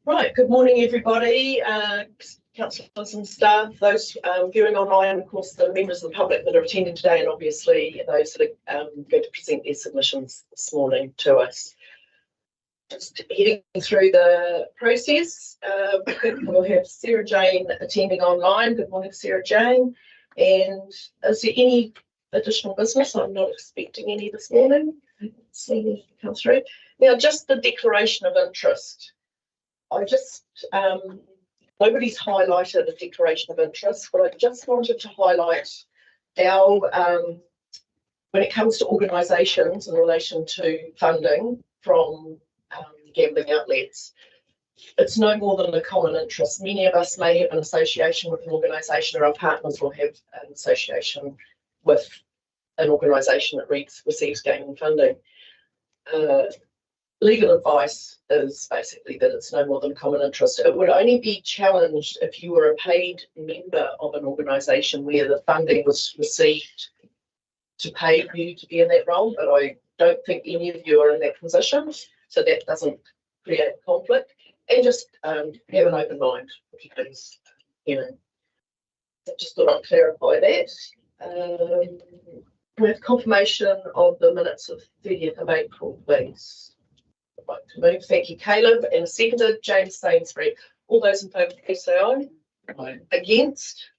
Right, good morning everybody, councillors and staff, those viewing online, of course the members of the public that are attending today, and obviously those that are going to present their submissions this morning to us. Just heading through the process, we'll have Sarah Jane attending online. Good morning Sarah Jane. And is there any additional business? I'm not expecting any this morning. See you come through. Now just the declaration of interest. Nobody's highlighted the declaration of interest, but I just wanted to highlight our, when it comes to organisations in relation to funding from gambling outlets, it's no more than a common interest. Many of us may have an association with an organisation, or our partners will have an association with an organisation that receives gaming funding. Legal advice is basically that it's no more than common interest. It would only be challenged if you were a paid member of an organisation where the funding was received to pay you to be in that role, but I don't think any of you are in that position, so that doesn't create conflict. And just have an open mind, if you please. Just thought I'd clarify that. We have confirmation of the minutes of 30th of April, please. I'd like to move. Thank you, Caleb. And seconded, James Sainsbury. All those in favour, please say aye. Aye. Against?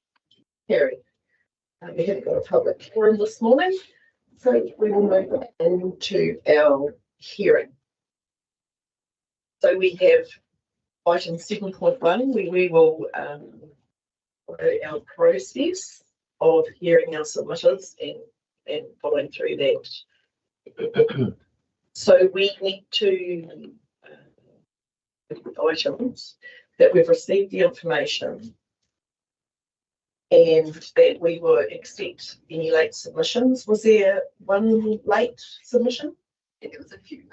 Carried. We haven't got a public forum this morning, so we will move into our hearing. So we have item 7.1, where we will follow our process of hearing our submitters and following through that. So we need to items that we've received the information and that we will accept any late submissions. Was there one late submission? I think it was a few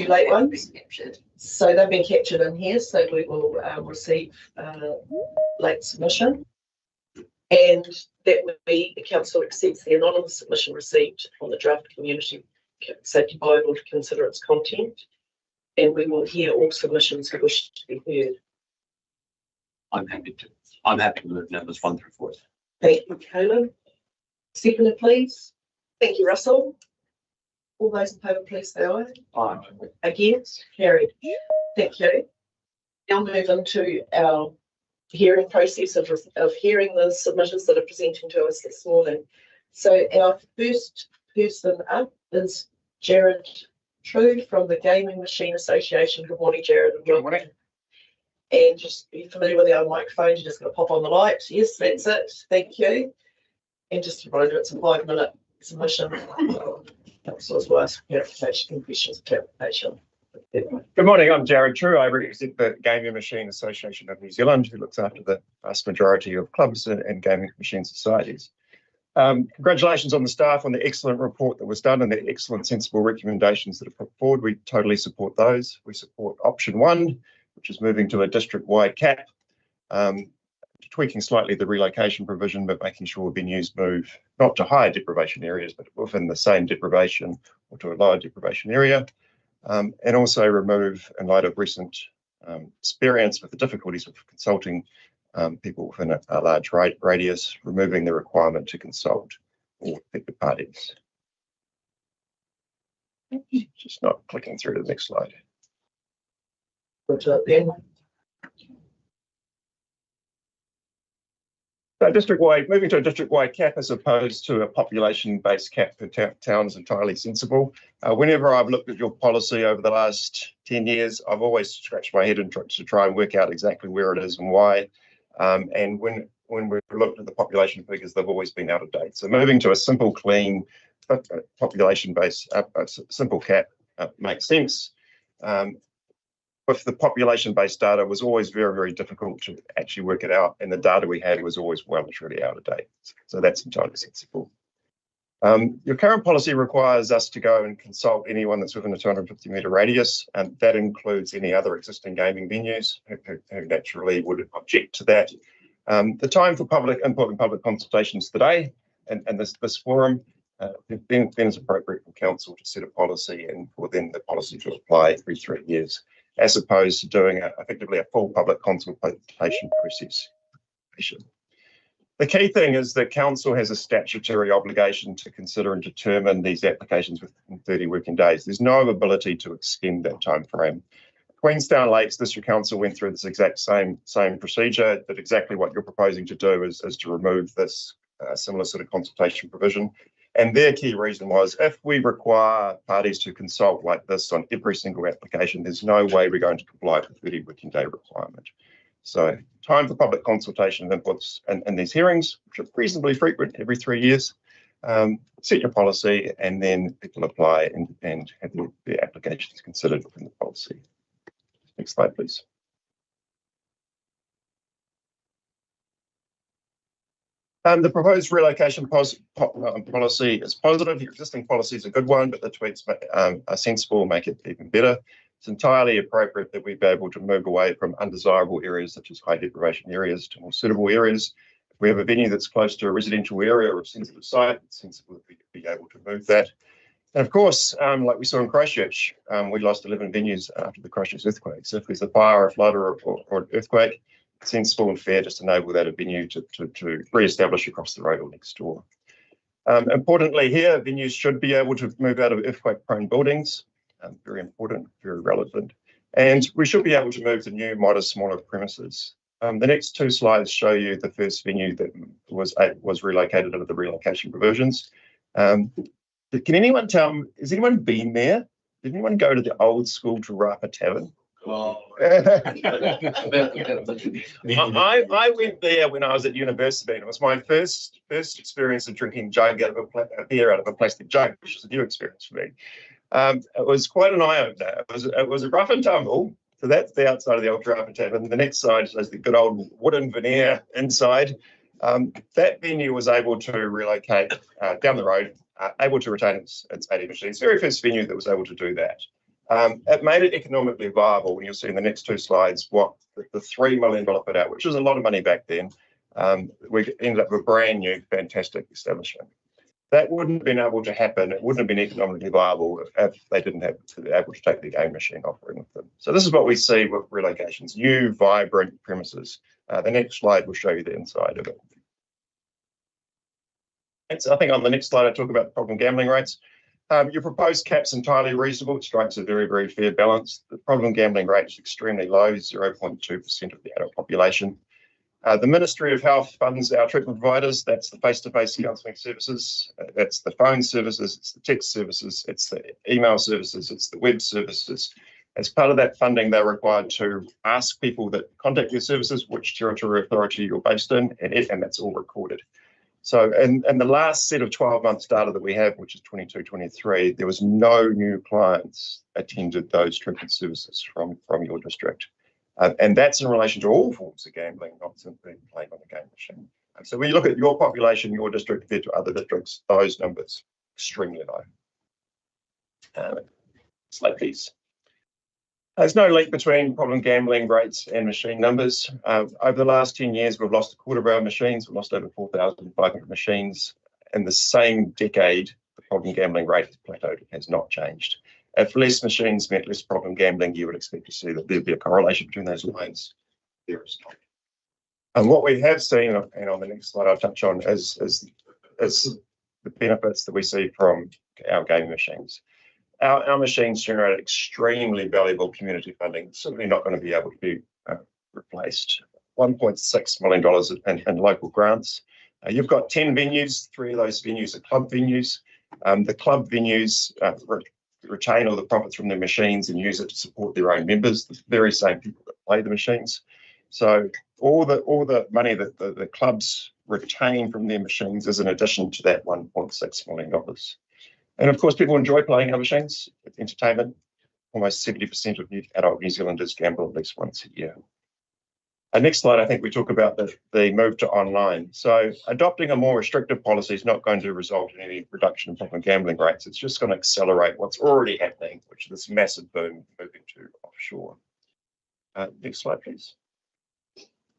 late ones. Been captured. So they've been captured in here, so we will receive late submission. And that would be the council accepts the anonymous submission received on the draft community safety Bible to consider its content, and we will hear all submissions who wish to be heard. I'm happy to move numbers 1 through 4. Thank you, Caleb. Seconder, please. Thank you, Russell. All those in favour, please say aye. Aye. Against? Carried. Thank you. Now move into our hearing process of hearing the submitters that are presenting to us this morning. So our first person up is Jared Trude from the Gaming Machine Association. Good morning, Jared. Good morning. And just be familiar with our microphone. You're just going to pop on the light. Yes, that's it. Thank you. And just a reminder, it's a 5-minute submission. Councillors will ask clarification and questions of clarification. Good morning, I'm Jared True. I represent the Gaming Machine Association of New Zealand, who looks after the vast majority of clubs and gaming machine societies. Congratulations on the staff on the excellent report that was done and the excellent sensible recommendations that are put forward. We totally support those. We support option 1, which is moving to a district-wide cap, tweaking slightly the relocation provision, but making sure venues move not to higher deprivation areas, but within the same deprivation or to a lower deprivation area. And also remove, in light of recent experience with the difficulties of consulting people within a large radius, removing the requirement to consult all affected parties. Just not clicking through to the next slide. So moving to a district-wide cap as opposed to a population-based cap for town is entirely sensible. Whenever I've looked at your policy over the last 10 years, I've always scratched my head and tried to try and work out exactly where it is and why. And when we've looked at the population figures, they've always been out of date. So moving to a simple, clean, population-based, simple cap makes sense. With the population-based data, it was always very, very difficult to actually work it out, and the data we had was always well and truly out of date. So that's entirely sensible. Your current policy requires us to go and consult anyone that's within a 250-metre radius, and that includes any other existing gaming venues who naturally would object to that. The time for public input and public consultations today, and this forum, then it's appropriate for council to set a policy and for then the policy to apply every 3 years. as opposed to doing effectively a full public consultation process. The key thing is that council has a statutory obligation to consider and determine these applications within 30 working days. There's no ability to extend that time frame. Queenstown Lakes District Council went through this exact same procedure, that exactly what you're proposing to do is to remove this similar sort of consultation provision. And their key reason was, if we require parties to consult like this on every single application, there's no way we're going to comply with the 30 working day requirement. So time for public consultation and inputs and these hearings, which are reasonably frequent every 3 years. Set your policy, and then people apply and have their applications considered within the policy. Next slide, please. The proposed relocation policy is positive. The existing policy is a good one, but the tweaks are sensible, make it even better. It's entirely appropriate that we be able to move away from undesirable areas such as high deprivation areas to more suitable areas. If we have a venue that's close to a residential area or a sensitive site, it's sensible that we be able to move that. And of course, like we saw in Christchurch, we lost 11 venues after the Christchurch earthquake. So if there's a fire, a flood, or an earthquake, it's sensible and fair just to enable that venue to re-establish across the road or next door. Importantly here, venues should be able to move out of earthquake-prone buildings. Very important, very relevant. And we should be able to move to new, modest, smaller premises. The next two slides show you the first venue that was relocated under the relocation provisions. Can anyone tell me, has anyone been there? Did anyone go to the old school Tarapa Tavern? Oh. I went there when I was at university, and it was my first experience of drinking a beer out of a plastic jug, which was a new experience for me. It was quite an eye-opener. It was a rough and tumble. So that's the outside of the old Tarapa Tavern. The next side is the good old wooden veneer inside. That venue was able to relocate down the road, able to retain its 80 machines. Very first venue that was able to do that. It made it economically viable. When you'll see in the next two slides what the $3 million fit out, which was a lot of money back then. We ended up with a brand new, fantastic establishment. That wouldn't have been able to happen. It wouldn't have been economically viable if they didn't have to be able to take the game machine offering with them. So this is what we see with relocations: new, vibrant premises. The next slide will show you the inside of it. And so I think on the next slide, I talk about the problem gambling rates. Your proposed cap's entirely reasonable. It strikes a very, very fair balance. The problem gambling rate is extremely low, 0.2% of the adult population. The Ministry of Health funds our treatment providers. That's the face-to-face counselling services. That's the phone services. It's the text services. It's the email services. It's the web services. As part of that funding, they're required to ask people that contact their services which territory authority you're based in, and that's all recorded. So, and the last set of 12 months data that we have, which is 22-23, there was no new clients attended those treatment services from your district. And that's in relation to all forms of gambling, not simply playing on a game machine. And so when you look at your population, your district compared to other districts, those numbers extremely low. Slide, please. There's no link between problem gambling rates and machine numbers. Over the last 10 years, we've lost a quarter of our machines. We've lost over 4,500 machines. In the same decade, the problem gambling rate has plateaued. It has not changed. If less machines meant less problem gambling, you would expect to see that there'd be a correlation between those lines. There is not. And what we have seen, and on the next slide I'll touch on, is the benefits that we see from our gaming machines. Our machines generate extremely valuable community funding. It's certainly not going to be able to be replaced. $1.6 million in local grants. You've got 10 venues. 3 of those venues are club venues. The club venues retain all the profits from their machines and use it to support their own members, the very same people that play the machines. So all the money that the clubs retain from their machines is in addition to that $1.6 million. And of course, people enjoy playing our machines. It's entertainment. Almost 70% of adult New Zealanders gamble at least once a year. Next slide, I think we talk about the move to online. So adopting a more restrictive policy is not going to result in any reduction in problem gambling rates. It's just going to accelerate what's already happening, which is this massive boom moving to offshore. Next slide, please.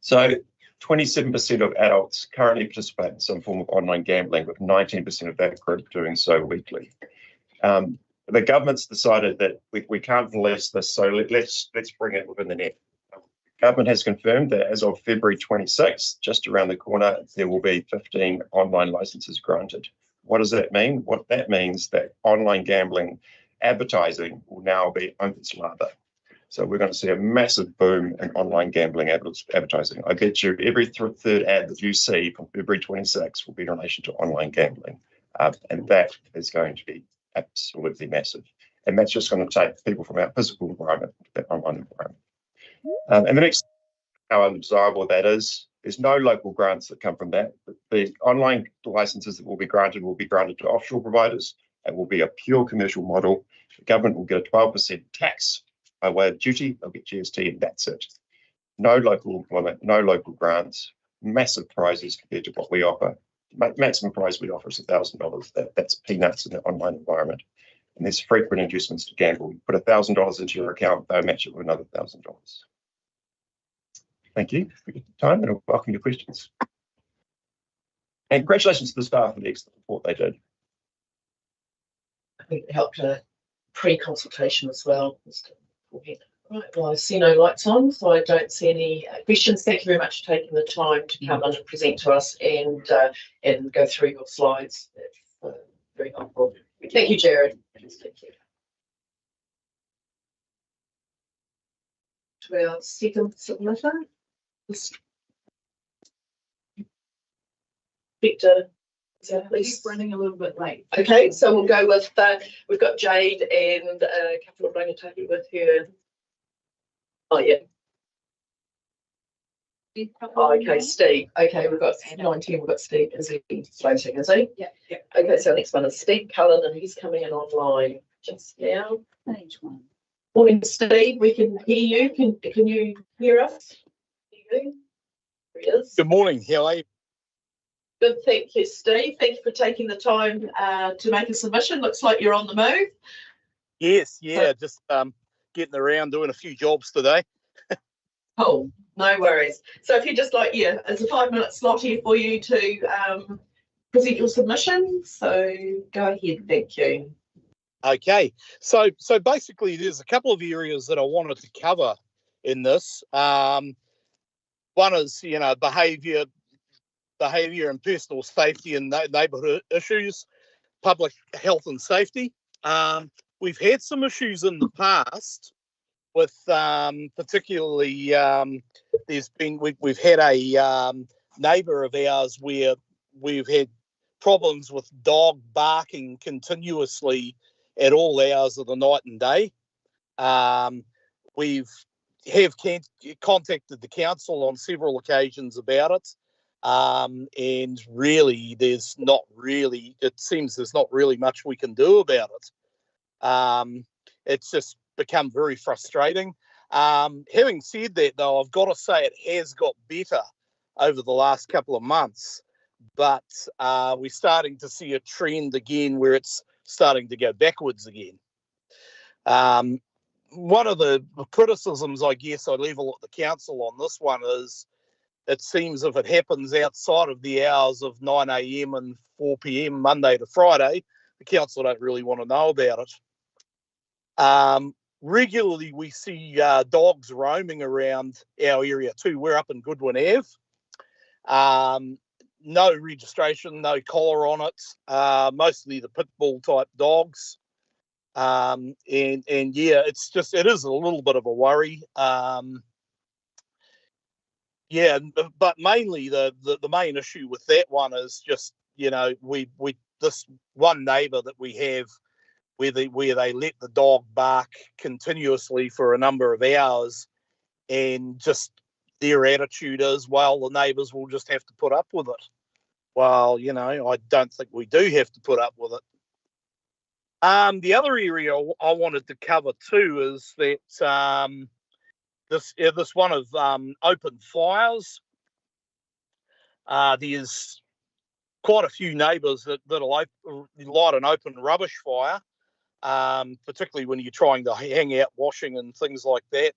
So 27% of adults currently participate in some form of online gambling, with 19% of that group doing so weekly. The government's decided that we can't police this, so let's bring it within the net. Government has confirmed that as of February 26th, just around the corner, there will be 15 online licenses granted. What does that mean? What that means that online gambling advertising will now be open slather. So we're going to see a massive boom in online gambling advertising. I bet you every third ad that you see from February 26th will be in relation to online gambling. And that is going to be absolutely massive. And that's just going to take people from our physical environment to that online environment. And the next, how undesirable that is, there's no local grants that come from that. The online licenses that will be granted to offshore providers. It will be a pure commercial model. The government will get a 12% tax by way of duty. They'll get GST and that's it. No local employment, no local grants, massive prizes compared to what we offer. Maximum prize we offer is $1,000. That's peanuts in the online environment. And there's frequent inducements to gamble. You put $1,000 into your account, they'll match it with another $1,000. Thank you for your time, and I'll welcome your questions. And congratulations to the staff for the excellent report they did. I think it helped a pre-consultation as well. Right, well, I see no lights on, so I don't see any questions. Thank you very much for taking the time to come and present to us and go through your slides. It's very helpful. Thank you, Jared. Thank you. To our second submitter, Victor. He's running a little bit late. Okay, so we'll go with, we've got Jade and a couple of rangatahi with her. Oh, yeah. Oh, okay, Steve. Okay, we've got 19, we've got Steve. Is he floating, is he? Yeah. Okay, so next one is Steve Cullen, and he's coming in online just now. Page 1. Morning, Steve. We can hear you. Can you hear us? There he is. Good morning. How are you? Good, thank you, Steve. Thank you for taking the time to make a submission. Looks like you're on the move. Yes, yeah, just getting around doing a few jobs today. Oh, no worries. So if you just like, yeah, it's a 5-minute slot here for you to present your submission. So go ahead, thank you. Okay, so basically there's a couple of areas that I wanted to cover in this. One is, behaviour and personal safety and neighbourhood issues, public health and safety. We've had some issues in the past with particularly we've had a neighbour of ours where we've had problems with dog barking continuously at all hours of the night and day. We've contacted the council on several occasions about it. And really, it seems there's not really much we can do about it. It's just become very frustrating. Having said that, though, I've got to say it has got better over the last couple of months, but we're starting to see a trend again where it's starting to go backwards again. One of the criticisms, I guess, I level at the council on this one is it seems if it happens outside of the hours of 9 a.m. and 4 p.m. Monday to Friday, the council don't really want to know about it. Regularly, we see dogs roaming around our area too. We're up in Goodwin Ave. No registration, no collar on it. Mostly the pit bull type dogs. And yeah, it is a little bit of a worry. Yeah, but mainly the main issue with that one is just, we this one neighbour that we have where they let the dog bark continuously for a number of hours, and just their attitude is, well, the neighbours will just have to put up with it. Well, I don't think we do have to put up with it. The other area I wanted to cover too is that this one of open fires. There's quite a few neighbours that'll light an open rubbish fire, particularly when you're trying to hang out washing and things like that.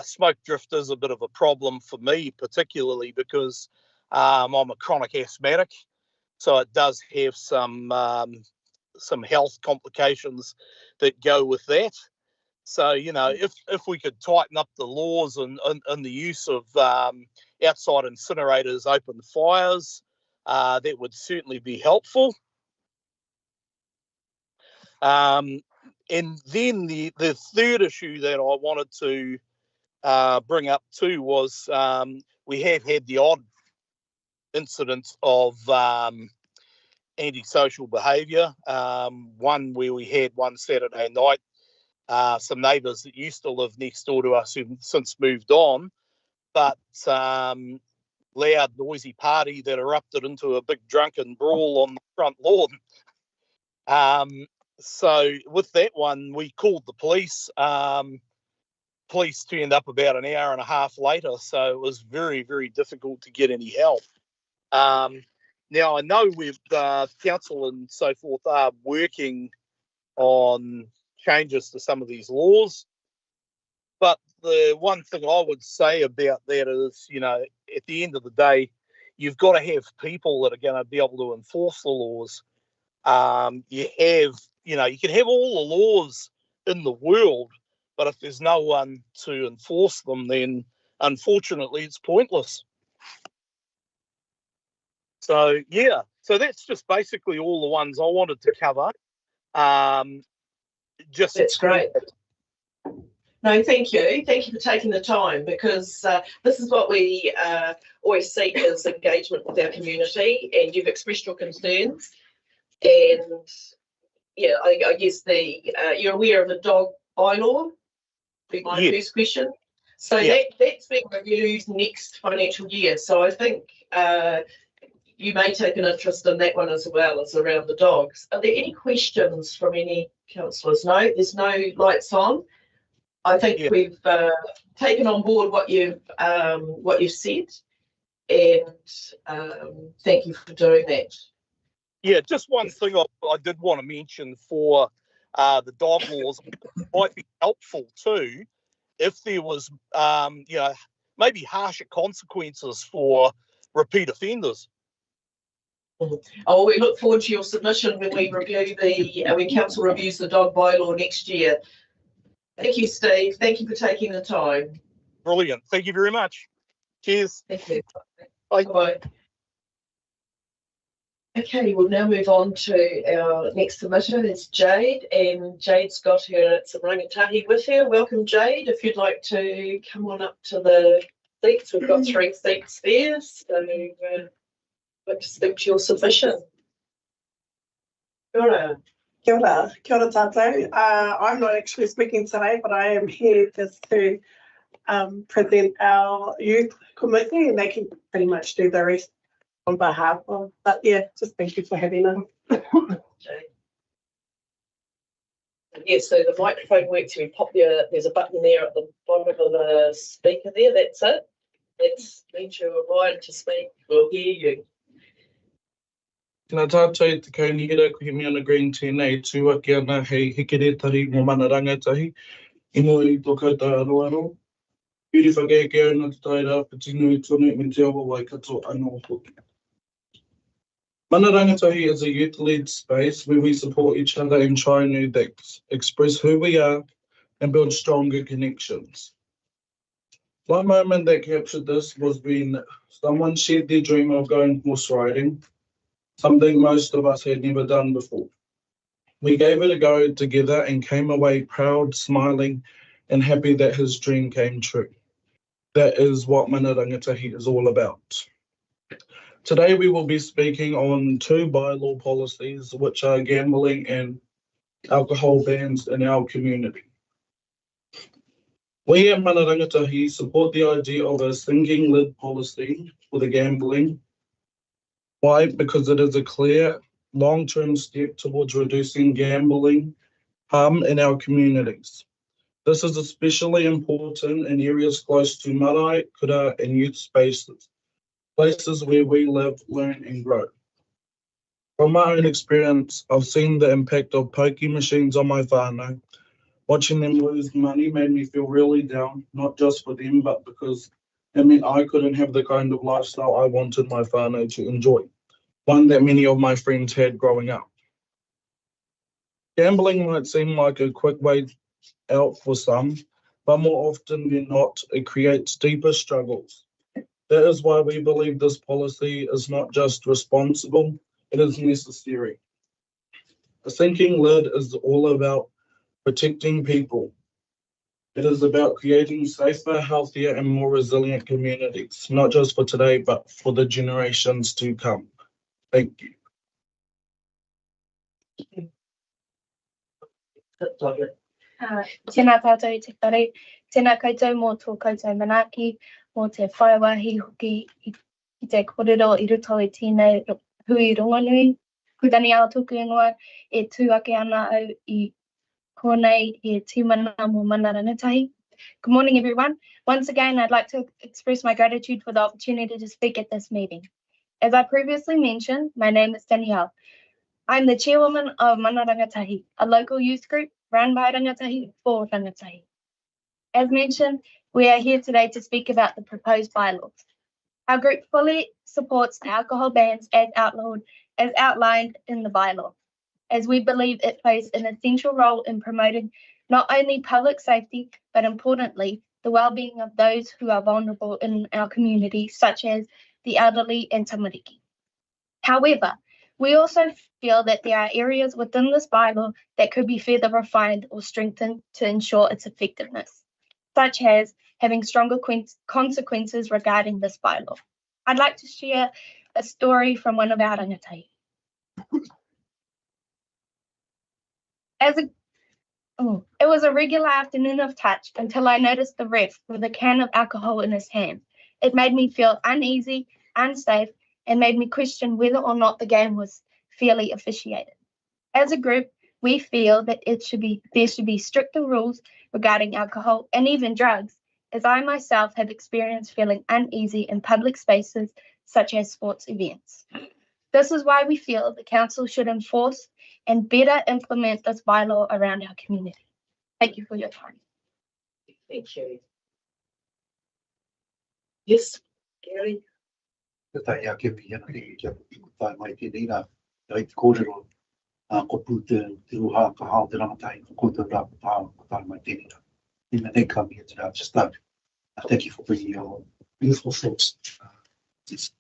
Smoke drift is a bit of a problem for me, particularly because I'm a chronic asthmatic, so it does have some some health complications that go with that. So, you know, if we could tighten up the laws and the use of outside incinerators, open fires, that would certainly be helpful. And then the third issue that I wanted to bring up too was we have had the odd incidents of antisocial behaviour. One where we had one Saturday night, some neighbours that used to live next door to us who've since moved on, but loud, noisy party that erupted into a big drunken brawl on the front lawn. So with that one, we called the police. Police turned up about an hour and a half later, so it was very, very difficult to get any help. Now, I know we've council and so forth are working on changes to some of these laws, but the one thing I would say about that is, you know, at the end of the day, you've got to have people that are going to be able to enforce the laws. You can have all the laws in the world, but if there's no one to enforce them, then unfortunately it's pointless. So, yeah, so that's just basically all the ones I wanted to cover. That's great. No, thank you. Thank you for taking the time, because this is what we always seek is engagement with our community, and you've expressed your concerns. And yeah, I guess you're aware of the dog bylaw, be my first question. So that's being reviewed next financial year. So I think you may take an interest in that one as well, as around the dogs. Are there any questions from any councillors? No, there's no lights on. I think we've taken on board what you've said, and thank you for doing that. Yeah, just one thing I did want to mention for the dog laws might be helpful too, if there was maybe harsher consequences for repeat offenders. Oh, we look forward to your submission when we review when council reviews the dog bylaw next year. Thank you, Steve. Thank you for taking the time. Brilliant. Thank you very much. Cheers. Thank you. Bye. Bye. Okay, we'll now move on to our next submitter. It's Jade, and Jade's got some rangatahi with her. Welcome, Jade. If you'd like to come on up to the seats, we've got 3 seats there. So like to speak to your submission. Kia ora. Kia ora. Kia ora tātou. I'm not actually speaking today, but I am here just to present our youth committee, and they can pretty much do the rest on behalf of. But yeah, just thank you for having us. Okay. Yeah, so the microphone works. We pop there's a button there at the bottom of the speaker there. That's it. That means you're invited to speak. We'll hear you. Tēnā tātou te kaunihira ko he mea na green tēnei tūaki ana hei hekere tahi mō mana rangatahi. Ino i tō koutou aroaro. Piri whakaeke au nā te taira, patinu i tonu me te awa wai kato anō hoki. Mana rangatahi is a youth-led space where we support each other and try and express who we are and build stronger connections. One moment that captured this was when someone shared their dream of going horse riding, something most of us had never done before. We gave it a go together and came away proud, smiling, and happy that his dream came true. That is what Mana Rangatahi is all about. Today we will be speaking on 2 bylaw policies, which are gambling and alcohol bans in our community. We at Mana Rangatahi support the idea of a sinking lid policy for the gambling. Why? Because it is a clear, long-term step towards reducing gambling harm in our communities. This is especially important in areas close to marae, kura, and youth spaces, places where we live, learn, and grow. From my own experience, I've seen the impact of pokie machines on my whānau. Watching them lose money made me feel really down, not just for them, but because it meant I couldn't have the kind of lifestyle I wanted my whānau to enjoy, one that many of my friends had growing up. Gambling might seem like a quick way out for some, but more often than not, it creates deeper struggles. That is why we believe this policy is not just responsible, it is necessary. A sinking lid is all about protecting people. It is about creating safer, healthier, and more resilient communities, not just for today, but for the generations to come. Thank you. Lovely. Tēnā tātou te whare, tēnā koutou mō tō koutou manaaki, mō te whaiwahi hoki i te kōrero I roto I tēnei hui rongonui. Kutani ao tōku ingoa e tūake ana au I konei he tīmana mō mana rangatahi. Good morning, everyone. Once again, I'd like to express my gratitude for the opportunity to speak at this meeting. As I previously mentioned, my name is Danielle. I'm the chairwoman of Mana Rangatahi, a local youth group run by Rangatahi for Rangatahi. As mentioned, we are here today to speak about the proposed bylaws. Our group fully supports the alcohol bans as outlined in the bylaw, as we believe it plays an essential role in promoting not only public safety, but importantly, the well-being of those who are vulnerable in our community, such as the elderly and tamariki. However, we also feel that there are areas within this bylaw that could be further refined or strengthened to ensure its effectiveness, such as having stronger consequences regarding this bylaw. I'd like to share a story from one of our rangatahi. It was a regular afternoon of touch until I noticed the ref with a can of alcohol in his hand. It made me feel uneasy, unsafe, and made me question whether or not the game was fairly officiated. As a group, we feel that there should be stricter rules regarding alcohol and even drugs, as I myself have experienced feeling uneasy in public spaces such as sports events. This is why we feel the council should enforce and better implement this bylaw around our community. Thank you for your time. Thank you. Yes, Gary. Tai ia ke pia na ke tai mai te dina ai te kōrero ko pu te ruha ka hao te rangatai ko te rā ko tai mai te dina. Even they come here today. Just that. Thank you for bringing your beautiful thoughts. It's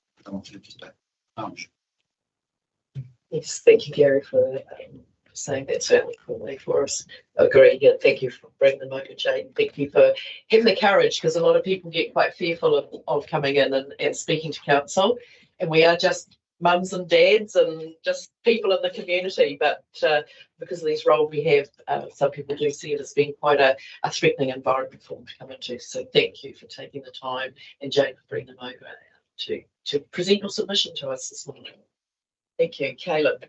Yes, thank you, Gary, for saying that certainly formally for us. Agree. Yeah, thank you for bringing them over, Jane. Thank you for having the courage, because a lot of people get quite fearful of coming in and speaking to council, and we are just mums and dads and just people in the community, but because of these roles we have, some people do see it as being quite a threatening environment for them to come into. So thank you for taking the time, and Jane for bringing them over to present your submission to us this morning. Thank you. Caleb.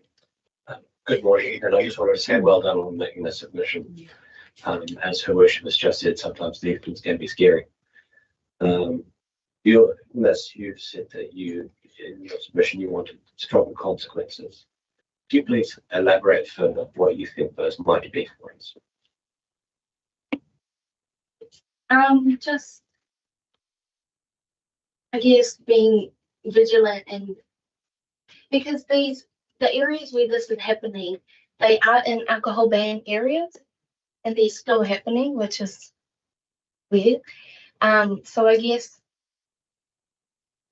Good morning, and I just want to say well done on making the submission. As her worship has just said, sometimes these things can be scary. You've said that in your submission you wanted strong consequences. Could you please elaborate further what you think those might be for us? Just, I guess, being vigilant, and because the areas where this is happening, they are in alcohol ban areas, and they're still happening, which is weird. So I guess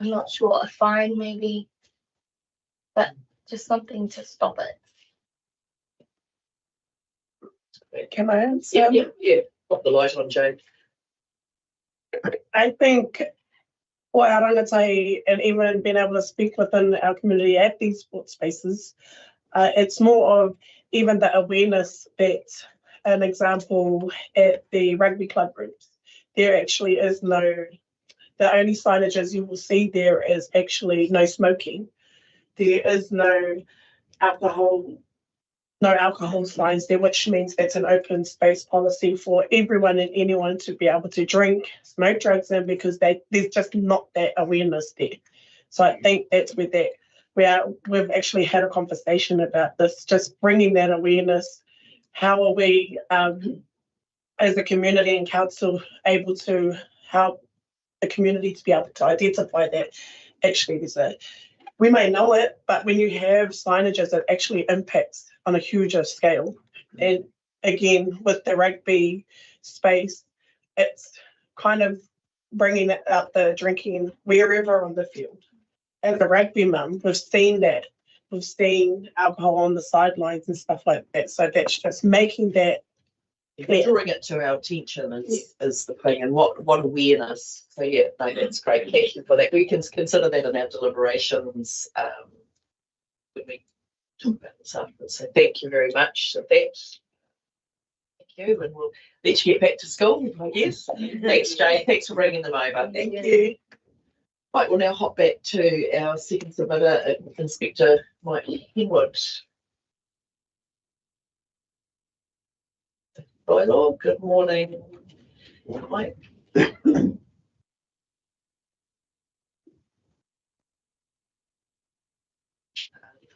I'm not sure, a fine maybe, but just something to stop it. Can I answer? Yeah. Put the light on, Jane. I think for our rangatai, and even being able to speak within our community at these sports spaces, it's more of even the awareness that, an example, at the rugby club groups, there actually is the only signages you will see there is actually no smoking. There is no alcohol signs there, which means it's an open space policy for everyone and anyone to be able to drink, smoke drugs in, because there's just not that awareness there. So I think that's where we've actually had a conversation about this, just bringing that awareness. How are we, as a community and council, able to help the community to be able to identify that actually we may know it, but when you have signages that actually impacts on a huger scale, And again, with the rugby space, it's kind of bringing it out the drinking wherever on the field. As a rugby mum, we've seen that. We've seen alcohol on the sidelines and stuff like that. So that's just making that clear. Drawing it to our attention is the thing, and what awareness. So yeah, no, that's great. Thank you for that. We can consider that in our deliberations when we talk about this afterwards. So thank you very much for that. Thank you, and we'll let you get back to school, I guess. Thanks, Jay. Thanks for bringing them over. Thank you. Right, we'll now hop back to our second submitter, Inspector Mike Henwood. Bylaw, good morning, Mike.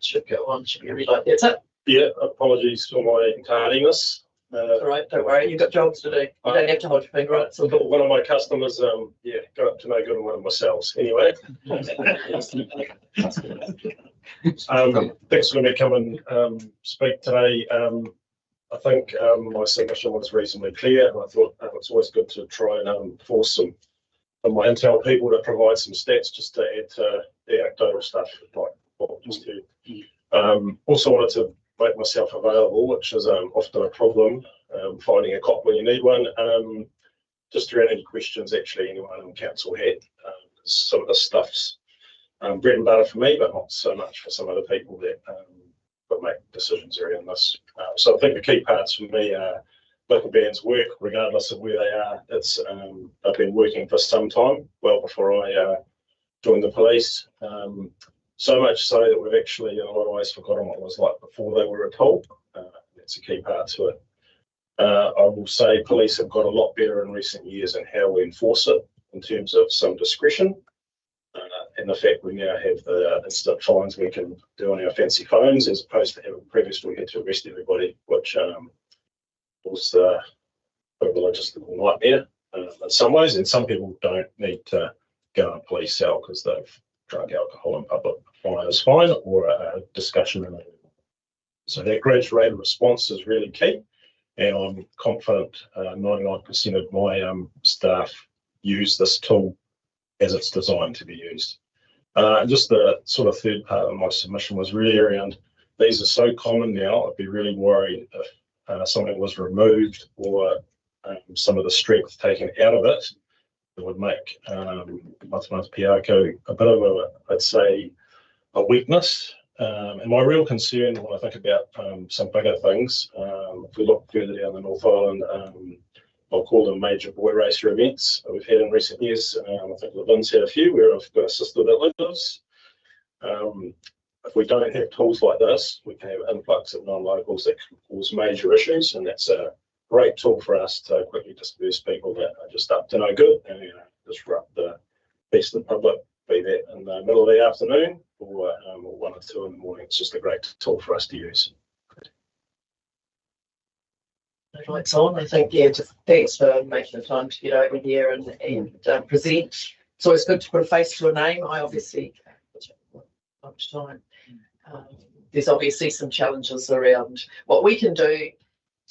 Should go on, should be a red light. That's it. Yeah, apologies for my tardiness. All right, don't worry, you've got jobs to do. You don't have to hold your finger on it. So one of my customers, got up to no good on one of my cells. Anyway, thanks for letting me come and speak today. I think my submission was reasonably clear, and I thought it's always good to try and force some of my intel people to provide some stats just to add to the anecdotal stuff. Just to also wanted to make myself available, which is often a problem, finding a cop when you need one. Just around any questions actually anyone in council had. Some of the stuff's bread and butter for me, but not so much for some other people that make decisions around this. So I think the key parts for me are local bands work, regardless of where they are. I've been working for some time, well before I joined the police. So much so that we've actually, in a lot of ways, forgotten what it was like before they were a tool. That's a key part to it. I will say police have got a lot better in recent years in how we enforce it in terms of some discretion. And the fact we now have the instant fines we can do on our fancy phones, as opposed to having previously we had to arrest everybody, which was a logistical nightmare in some ways. And some people don't need to go in a police cell because they've drunk alcohol in public. Fine is fine, or a discussion. So that gradual rate of response is really key. And I'm confident 99% of my staff use this tool as it's designed to be used. Just the sort of third part of my submission was really around, these are so common now, I'd be really worried if something was removed or some of the strength taken out of it. It would make Matamata-Piako a bit of a, I'd say, a weakness. And my real concern when I think about some bigger things, if we look further down the North Island, I'll call them major boy racer events that we've had in recent years. I think Levin's had a few where I've got a sister that lives. If we don't have tools like this, we can have an influx of non-locals that can cause major issues, and that's a great tool for us to quickly disperse people that are just up to no good and disrupt the peace of the public, be that in the middle of the afternoon or 1 or 2 in the morning. It's just a great tool for us to use. Lights on. I think, yeah, just thanks for making the time to get over here and present. It's always good to put a face to a name. I obviously much time. There's obviously some challenges around what we can do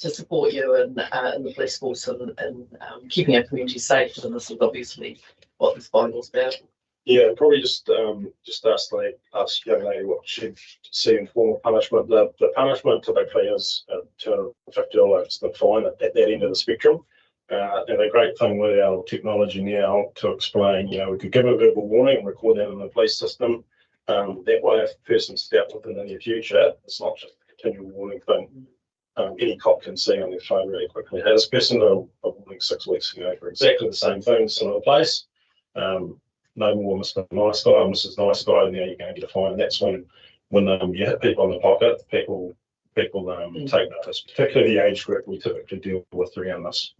to support you in the police force and keeping our community safe, and this is obviously what this bylaw is about. Yeah, probably just ask the young lady what she'd see in form of punishment. The punishment typically is $250. It's the fine at that end of the spectrum. And the great thing with our technology now to explain, we could give a verbal warning and record that in the police system. That way, if a person's dealt with in the near future, it's not just a continual warning thing. Any cop can see on their phone really quickly. Hey, this person a warning 6 weeks ago for exactly the same thing, similar place. No more Mr. Nice Guy or Mrs. Nice Guy, and now you're going to get a fine. And that's when you hit people in the pocket, people take notice, particularly the age group we typically deal with around this.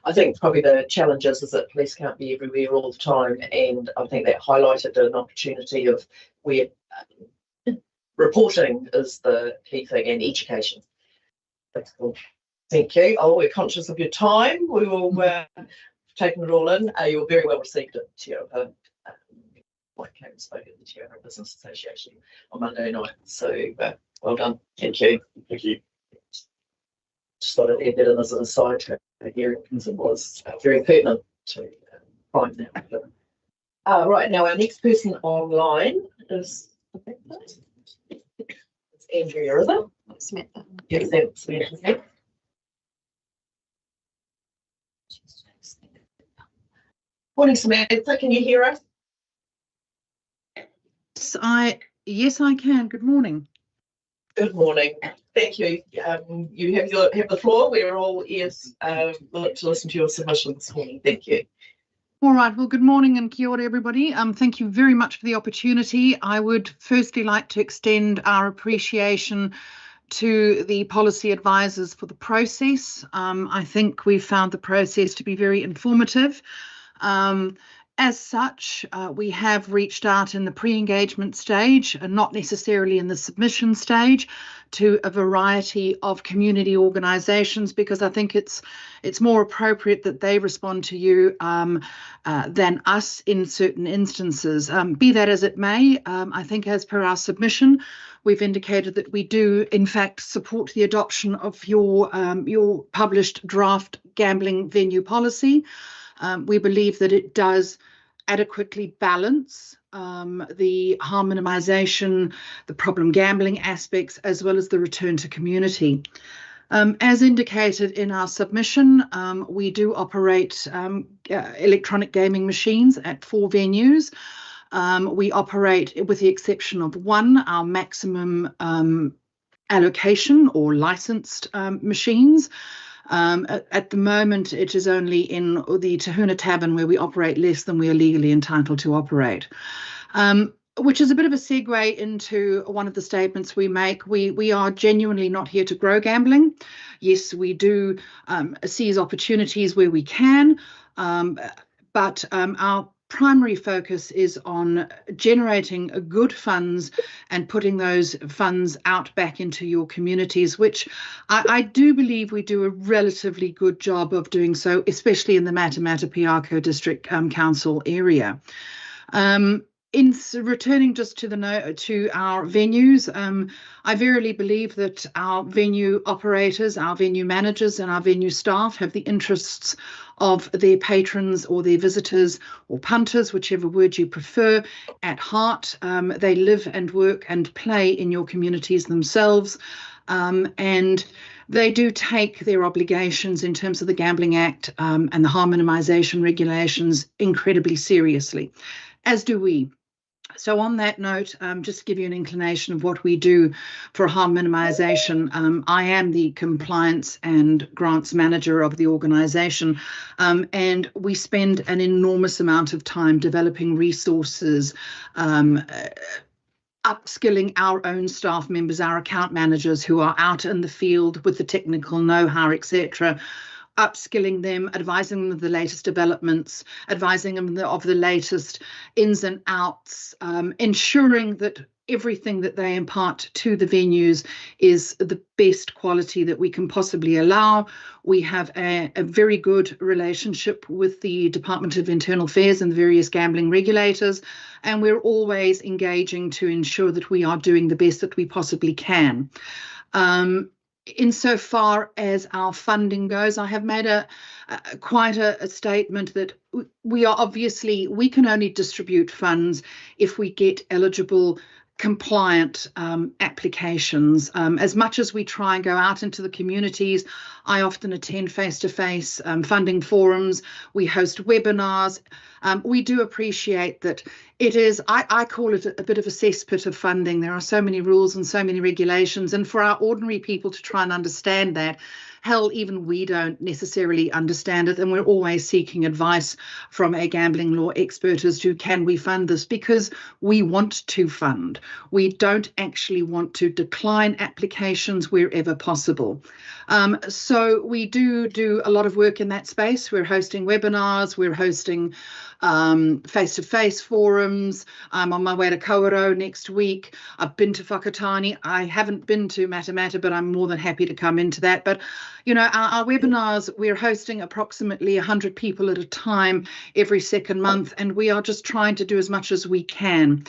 I think probably the challenge is that police can't be everywhere all the time, and I think that highlighted an opportunity of where reporting is the key thing, and education. That's cool. Thank you. Oh, we're conscious of your time. We will taken it all in. You're very well received at Tiara. Mike came and spoke at the Tiara Business Association on Monday night. So well done. Thank you. Thank you. just thought I'd add that in as an aside to the hearing because it was very pertinent to find that. Right, now our next person online is it's Andrea, is it? Samantha. Yes, that's Samantha. Morning, Samantha. Can you hear us? Yes, I can. Good morning. Good morning. Thank you. You have the floor. We're all ears to listen to your submission this morning. Thank you. All right. Well, good morning and kia ora, everybody. Thank you very much for the opportunity. I would firstly like to extend our appreciation to the policy advisors for the process. I think we've found the process to be very informative. As such, we have reached out in the pre-engagement stage, and not necessarily in the submission stage, to a variety of community organisations, because I think it's more appropriate that they respond to you than us in certain instances. Be that as it may, I think as per our submission, we've indicated that we do, in fact, support the adoption of your published draft gambling venue policy. We believe that it does adequately balance the harm minimisation, the problem gambling aspects, as well as the return to community. As indicated in our submission, we do operate electronic gaming machines at 4 venues. We operate, with the exception of one, our maximum allocation or licensed machines. At the moment, it is only in the Tahuna Tavern where we operate less than we are legally entitled to operate, which is a bit of a segue into one of the statements we make. We are genuinely not here to grow gambling. Yes, we do seize opportunities where we can, but our primary focus is on generating good funds and putting those funds out back into your communities, which I do believe we do a relatively good job of doing so, especially in the Matamata-Piako District Council area. In returning just to our venues, I verily believe that our venue operators, our venue managers and our venue staff have the interests of their patrons or their visitors or punters, whichever word you prefer, at heart. They live and work and play in your communities themselves, and they do take their obligations in terms of the Gambling Act and the harm minimisation regulations incredibly seriously, as do we. So on that note, just to give you an inclination of what we do for harm minimisation, I am the compliance and grants manager of the organisation, and we spend an enormous amount of time developing resources, upskilling our own staff members, our account managers who are out in the field with the technical know-how, etc., upskilling them, advising them of the latest developments, advising them of the latest ins and outs, ensuring that everything that they impart to the venues is the best quality that we can possibly allow. We have a very good relationship with the Department of Internal Affairs and the various gambling regulators, and we're always engaging to ensure that we are doing the best that we possibly can. Insofar as our funding goes, I have made quite a statement that we can only distribute funds if we get eligible compliant applications. As much as we try and go out into the communities, I often attend face-to-face funding forums. We host webinars. We do appreciate that it is, I call it a bit of a cesspit of funding. There are so many rules and so many regulations, and for our ordinary people to try and understand that, hell, even we don't necessarily understand it, and we're always seeking advice from a gambling law expert as to can we fund this, because we want to fund. We don't actually want to decline applications wherever possible. So we do a lot of work in that space. We're hosting webinars, we're hosting face-to-face forums. I'm on my way to Kawerau next week. I've been to Whakatane. I haven't been to Matamata, but I'm more than happy to come into that. But, you know, our webinars, we're hosting approximately 100 people at a time every second month, and we are just trying to do as much as we can.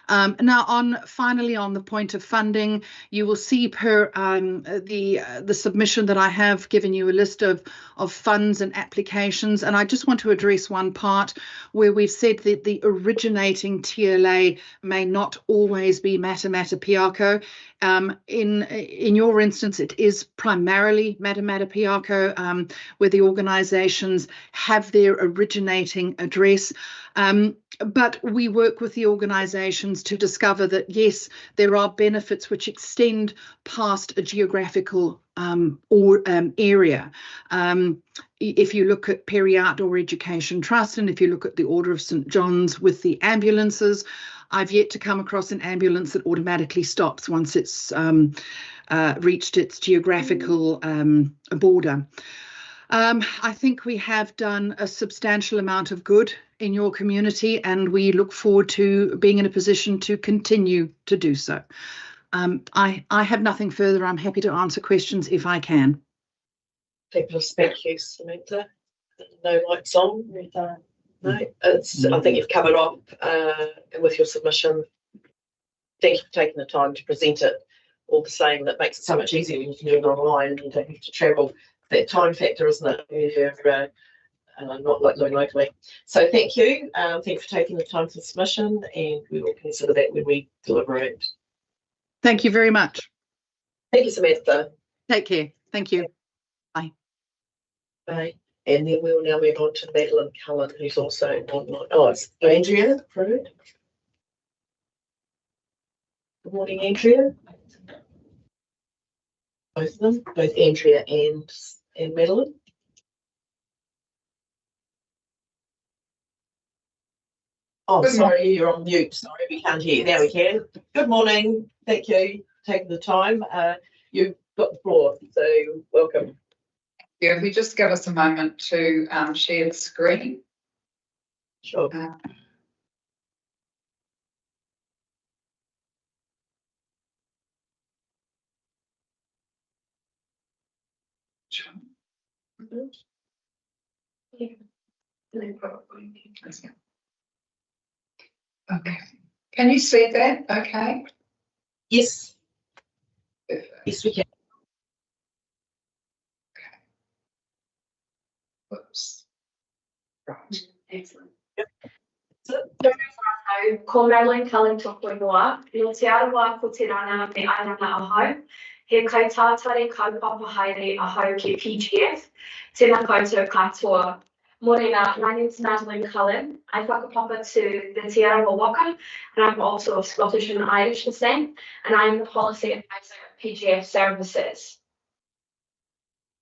Now, finally on the point of funding, you will see per the submission that I have given you a list of funds and applications, and I just want to address one part where we've said that the originating TLA may not always be Matamata-Piako. In your instance, it is primarily Matamata-Piako, where the organisations have their originating address. But we work with the organisations to discover that, yes, there are benefits which extend past a geographical area. If you look at Perry Outdoor Education Trust, and if you look at the Order of St John's with the ambulances, I've yet to come across an ambulance that automatically stops once it's reached its geographical border. I think we have done a substantial amount of good in your community, and we look forward to being in a position to continue to do so. I have nothing further. I'm happy to answer questions if I can. Thank you, Samantha. No lights on. No, I think you've covered off with your submission. Thank you for taking the time to present it. All the same, that makes it so much easier when you can do it online and you don't have to travel. That time factor, isn't it? You're not like doing locally. So thank you. Thank you for taking the time for the submission, and we will consider that when we deliberate. Thank you very much. Thank you, Samantha. Take care. Thank you. Bye. Bye. And then we'll now move on to Madeline Cullen, who's also online. Oh, it's Andrea. Good morning, Andrea. Both of them, both Andrea and Madeline. Oh, sorry, you're on mute. Sorry, we can't hear you. Now we can. Good morning. Thank you for taking the time. You've got the floor, so welcome. Yeah, if you just give us a moment to share the screen. Sure. Okay. Can you see that? Okay. Yes. Yes, we can. Okay. Whoops. Right. Excellent. Yep. Ko Madeline Cullen tōku ingoa. No te arawa ko te rana me airana ahau. He kaitātare kaupapa haere ahau ke PGF. Tēnā koutou katoa. Morena, my name is Madeline Cullen. I whakapapa to the Te Arawa Waka, and I'm also of Scottish and Irish descent, and I'm the policy advisor at PGF Services.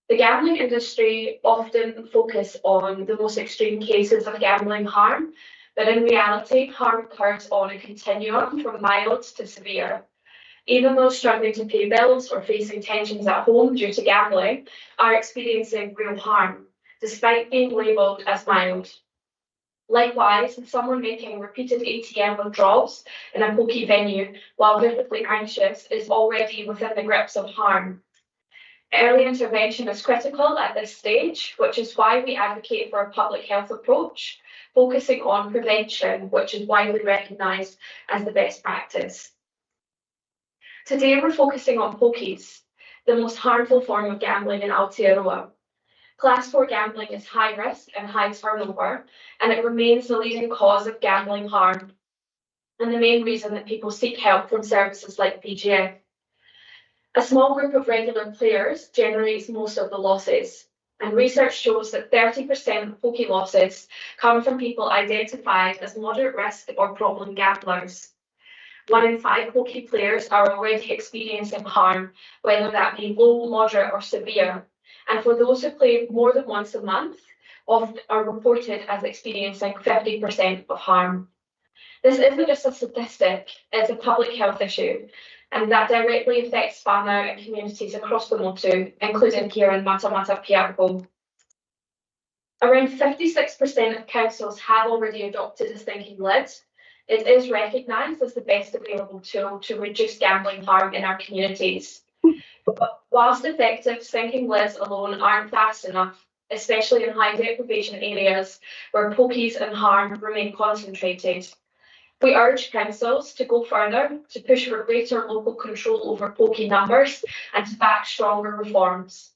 The gambling industry often focus on the most extreme cases of gambling harm, but in reality, harm occurs on a continuum from mild to severe. Even those struggling to pay bills or facing tensions at home due to gambling are experiencing real harm, despite being labelled as mild. Likewise, someone making repeated ATM withdrawals in a pokie venue while visibly anxious is already within the grips of harm. Early intervention is critical at this stage, which is why we advocate for a public health approach, focusing on prevention, which is widely recognised as the best practice. Today, we're focusing on pokies, the most harmful form of gambling in Aotearoa. Class 4 gambling is high risk and high turnover, and it remains the leading cause of gambling harm, and the main reason that people seek help from services like PGF. A small group of regular players generates most of the losses, and research shows that 30% of pokie losses come from people identified as moderate risk or problem gamblers. 1 in 5 pokie players are already experiencing harm, whether that be low, moderate, or severe. And for those who play more than once a month, often are reported as experiencing 50% of harm. This isn't just a statistic, it's a public health issue, and that directly affects whānau and communities across the Motu, including here in Matamata-Piako. Around 56% of councils have already adopted a thinking lid. It is recognised as the best available tool to reduce gambling harm in our communities. But whilst effective, thinking lids alone aren't fast enough, especially in high deprivation areas where pokies and harm remain concentrated. We urge councils to go further, to push for greater local control over pokie numbers and to back stronger reforms.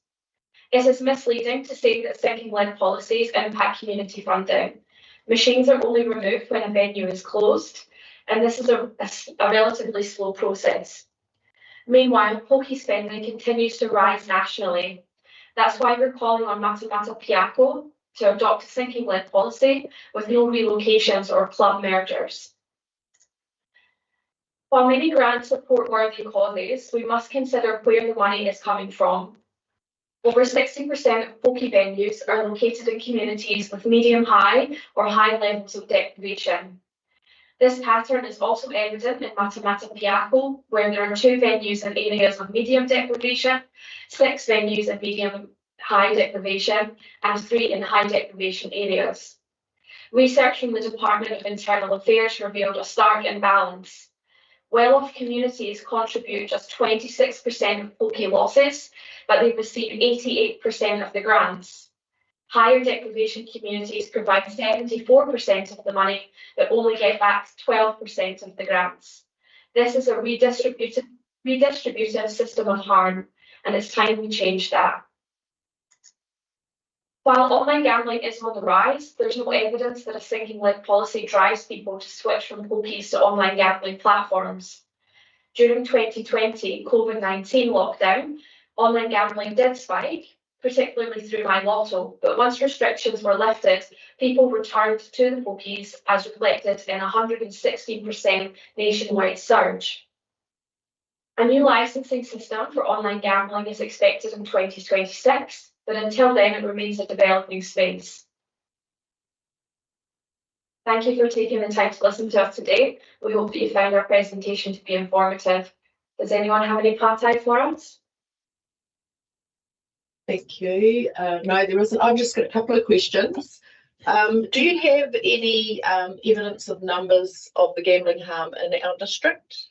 It is misleading to say that sinking-led policies impact community funding. Machines are only removed when a venue is closed, and this is a relatively slow process. Meanwhile, pokie spending continues to rise nationally. That's why we're calling on Matamata-Piako to adopt a sinking-led policy with no relocations or club mergers. While many grants support worthy causes, we must consider where the money is coming from. Over 60% of pokie venues are located in communities with medium-high or high levels of deprivation. This pattern is also evident in Matamata-Piako, where there are 2 venues in areas of medium deprivation, 6 venues in medium-high deprivation, and 3 in high deprivation areas. Research from the Department of Internal Affairs revealed a stark imbalance. Well-off communities contribute just 26% of pokie losses, but they receive 88% of the grants. Higher deprivation communities provide 74% of the money, but only get back 12% of the grants. This is a redistributive system of harm, and it's time we change that. While online gambling is on the rise, there's no evidence that a sinking-led policy drives people to switch from pokies to online gambling platforms. During 2020 COVID-19 lockdown, online gambling did spike, particularly through My Lotto, but once restrictions were lifted, people returned to the pokies as reflected in a 116% nationwide surge. A new licensing system for online gambling is expected in 2026, but until then it remains a developing space. Thank you for taking the time to listen to us today. We hope that you found our presentation to be informative. Does anyone have any partai for us? Thank you. No, there isn't. I've just got a couple of questions. Do you have any evidence of numbers of the gambling harm in our district?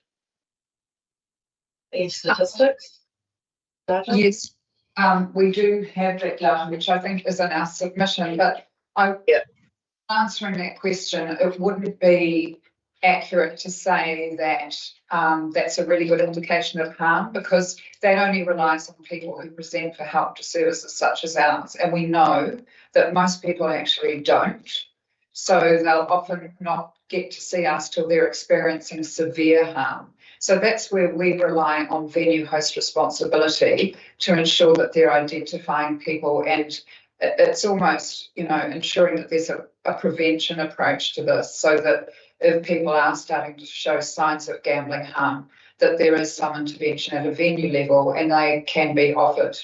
Any statistics? Data? Yes, we do have that data, which I think is in our submission, but answering that question, it wouldn't be accurate to say that that's a really good indication of harm, because that only relies on people who present for help to services such as ours, and we know that most people actually don't. So they'll often not get to see us till they're experiencing severe harm. So that's where we rely on venue host responsibility to ensure that they're identifying people, and it's almost, you know, ensuring that there's a prevention approach to this, so that if people are starting to show signs of gambling harm, that there is some intervention at a venue level and they can be offered,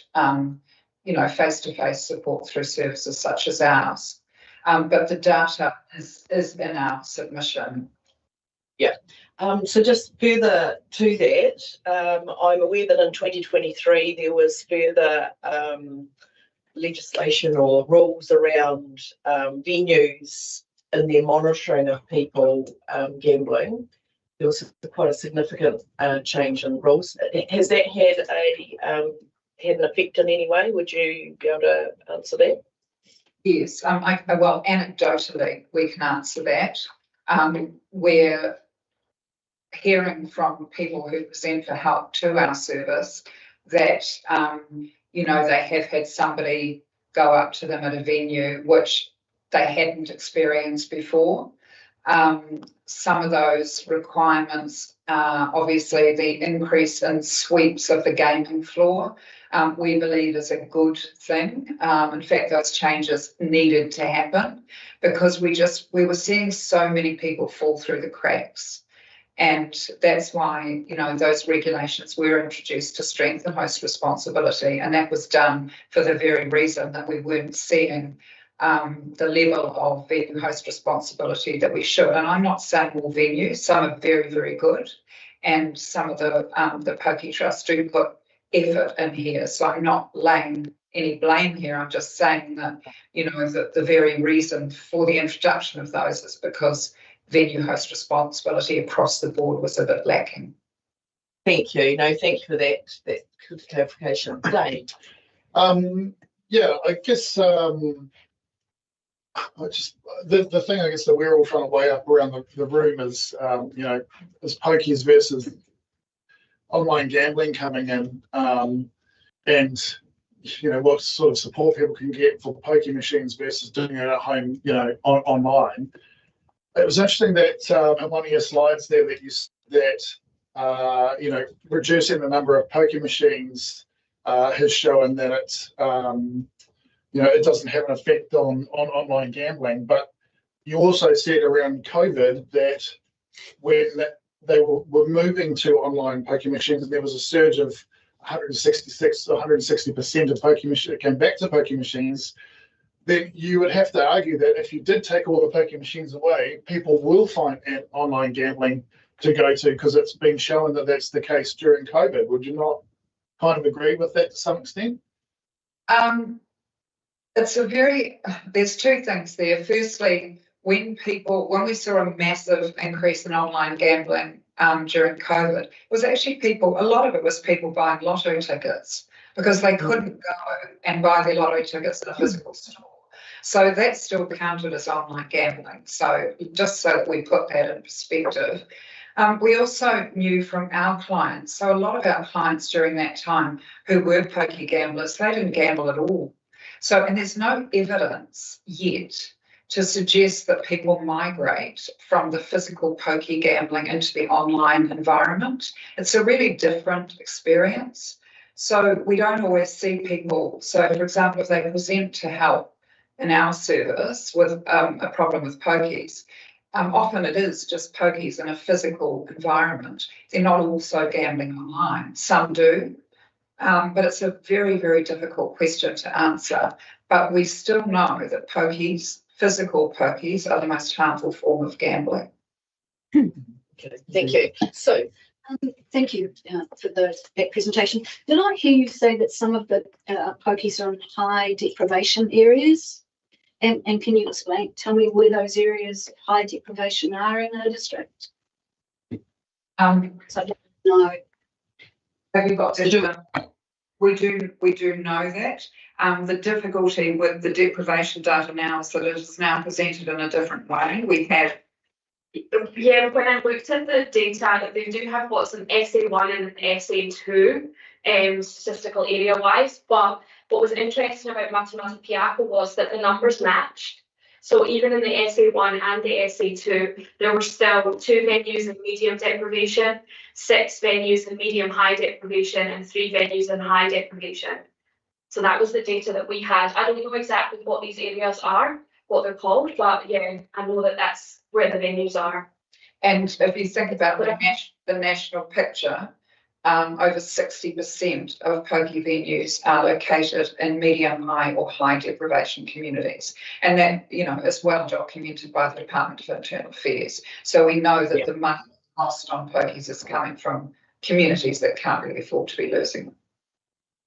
you know, face-to-face support through services such as ours. But the data is in our submission. Yeah. So just further to that, I'm aware that in 2023 there was further legislation or rules around venues in their monitoring of people gambling. There was quite a significant change in rules. Has that had an effect in any way? Would you be able to answer that? Yes, well, anecdotally, we can answer that. We're hearing from people who present for help to our service that, you know, they have had somebody go up to them at a venue which they hadn't experienced before. Some of those requirements, obviously the increase in sweeps of the gaming floor, we believe is a good thing. In fact, those changes needed to happen because we were seeing so many people fall through the cracks. And that's why, you know, those regulations were introduced to strengthen host responsibility. And that was done for the very reason that we weren't seeing the level of venue host responsibility that we should. And I'm not saying all venues, some are very, very good. And some of the Pokie Trust do put effort in here. So I'm not laying any blame here. I'm just saying that, you know, that the very reason for the introduction of those is because venue host responsibility across the board was a bit lacking. Thank you. No, thank you for that good clarification. Dave? Yeah, I guess The thing I guess that we're all trying to weigh up around the room is, is pokies versus online gambling coming in, and what sort of support people can get for pokie machines versus doing it at home, online. It was interesting that in one of your slides there that reducing the number of pokie machines has shown that it's it doesn't have an effect on online gambling. But you also said around COVID that when they were moving to online pokie machines, there was a surge of 160% of pokie machines came back to pokie machines. Then you would have to argue that if you did take all the pokie machines away, people will find online gambling to go to, because it's been shown that that's the case during COVID. Would you not kind of agree with that to some extent? There's two things there. Firstly, when we saw a massive increase in online gambling during COVID, it was actually a lot of it was people buying lotto tickets because they couldn't go and buy their lotto tickets in a physical store. So that still counted as online gambling. So just so that we put that in perspective. We also knew from our clients, so a lot of our clients during that time who were pokie gamblers, they didn't gamble at all. So, and there's no evidence yet to suggest that people migrate from the physical pokie gambling into the online environment. It's a really different experience. So we don't always see people. So, for example, if they present to help in our service with a problem with pokies, often it is just pokies in a physical environment. They're not also gambling online. Some do. But it's a very, very difficult question to answer. But we still know that physical pokies, are the most harmful form of gambling. Okay, thank you. So, thank you for that presentation. Did I hear you say that some of the pokies are in high deprivation areas? And can you tell me where those areas of high deprivation are in our district? So I don't know. Have you got to do it? We do know that. The difficulty with the deprivation data now is that it is now presented in a different way. When I looked at the data, they do have what's an SA1 and an SA2 statistical area wise, but what was interesting about Matamata-Piako was that the numbers matched. So even in the SA1 and the SA2, there were still 2 venues in medium deprivation, 6 venues in medium-high deprivation, and 3 venues in high deprivation. So that was the data that we had. I don't know exactly what these areas are, what they're called, but yeah, I know that that's where the venues are. And if you think about the national picture, over 60% of pokie venues are located in medium, high or high deprivation communities. And that, is well documented by the Department of Internal Affairs. So we know that the money lost on pokies is coming from communities that can't really afford to be losing them.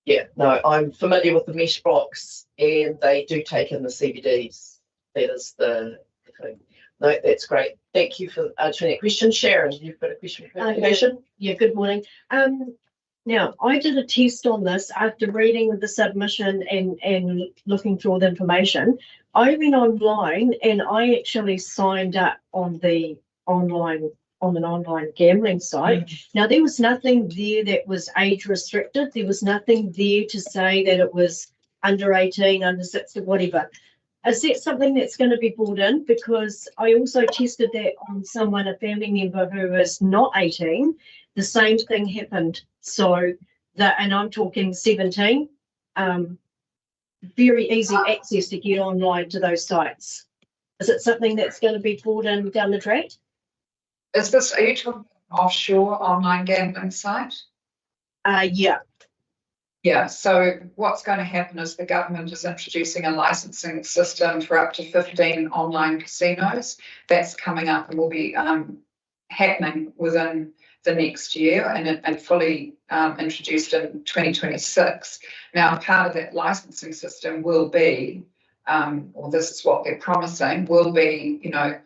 Yeah, no, I'm familiar with the mesh box and they do take in the CBDs. That is the thing. No, that's great. Thank you for answering that question. Sharon, you've got a question for clarification? Yeah, good morning. Now, I did a test on this after reading the submission and looking through all the information. I went online and I actually signed up on an online gambling site. Now, there was nothing there that was age restricted. There was nothing there to say that it was under 18, under 60, whatever. Is that something that's going to be brought in? Because I also tested that on a family member who is not 18. The same thing happened. So, and I'm talking 17. Very easy access to get online to those sites. Is it something that's going to be brought in down the track? Are you talking about an offshore online gambling site? Yeah. Yeah, so what's going to happen is the government is introducing a licensing system for up to 15 online casinos. That's coming up and will be happening within the next year and fully introduced in 2026. Now, part of that licensing system will be, or this is what they're promising, will be,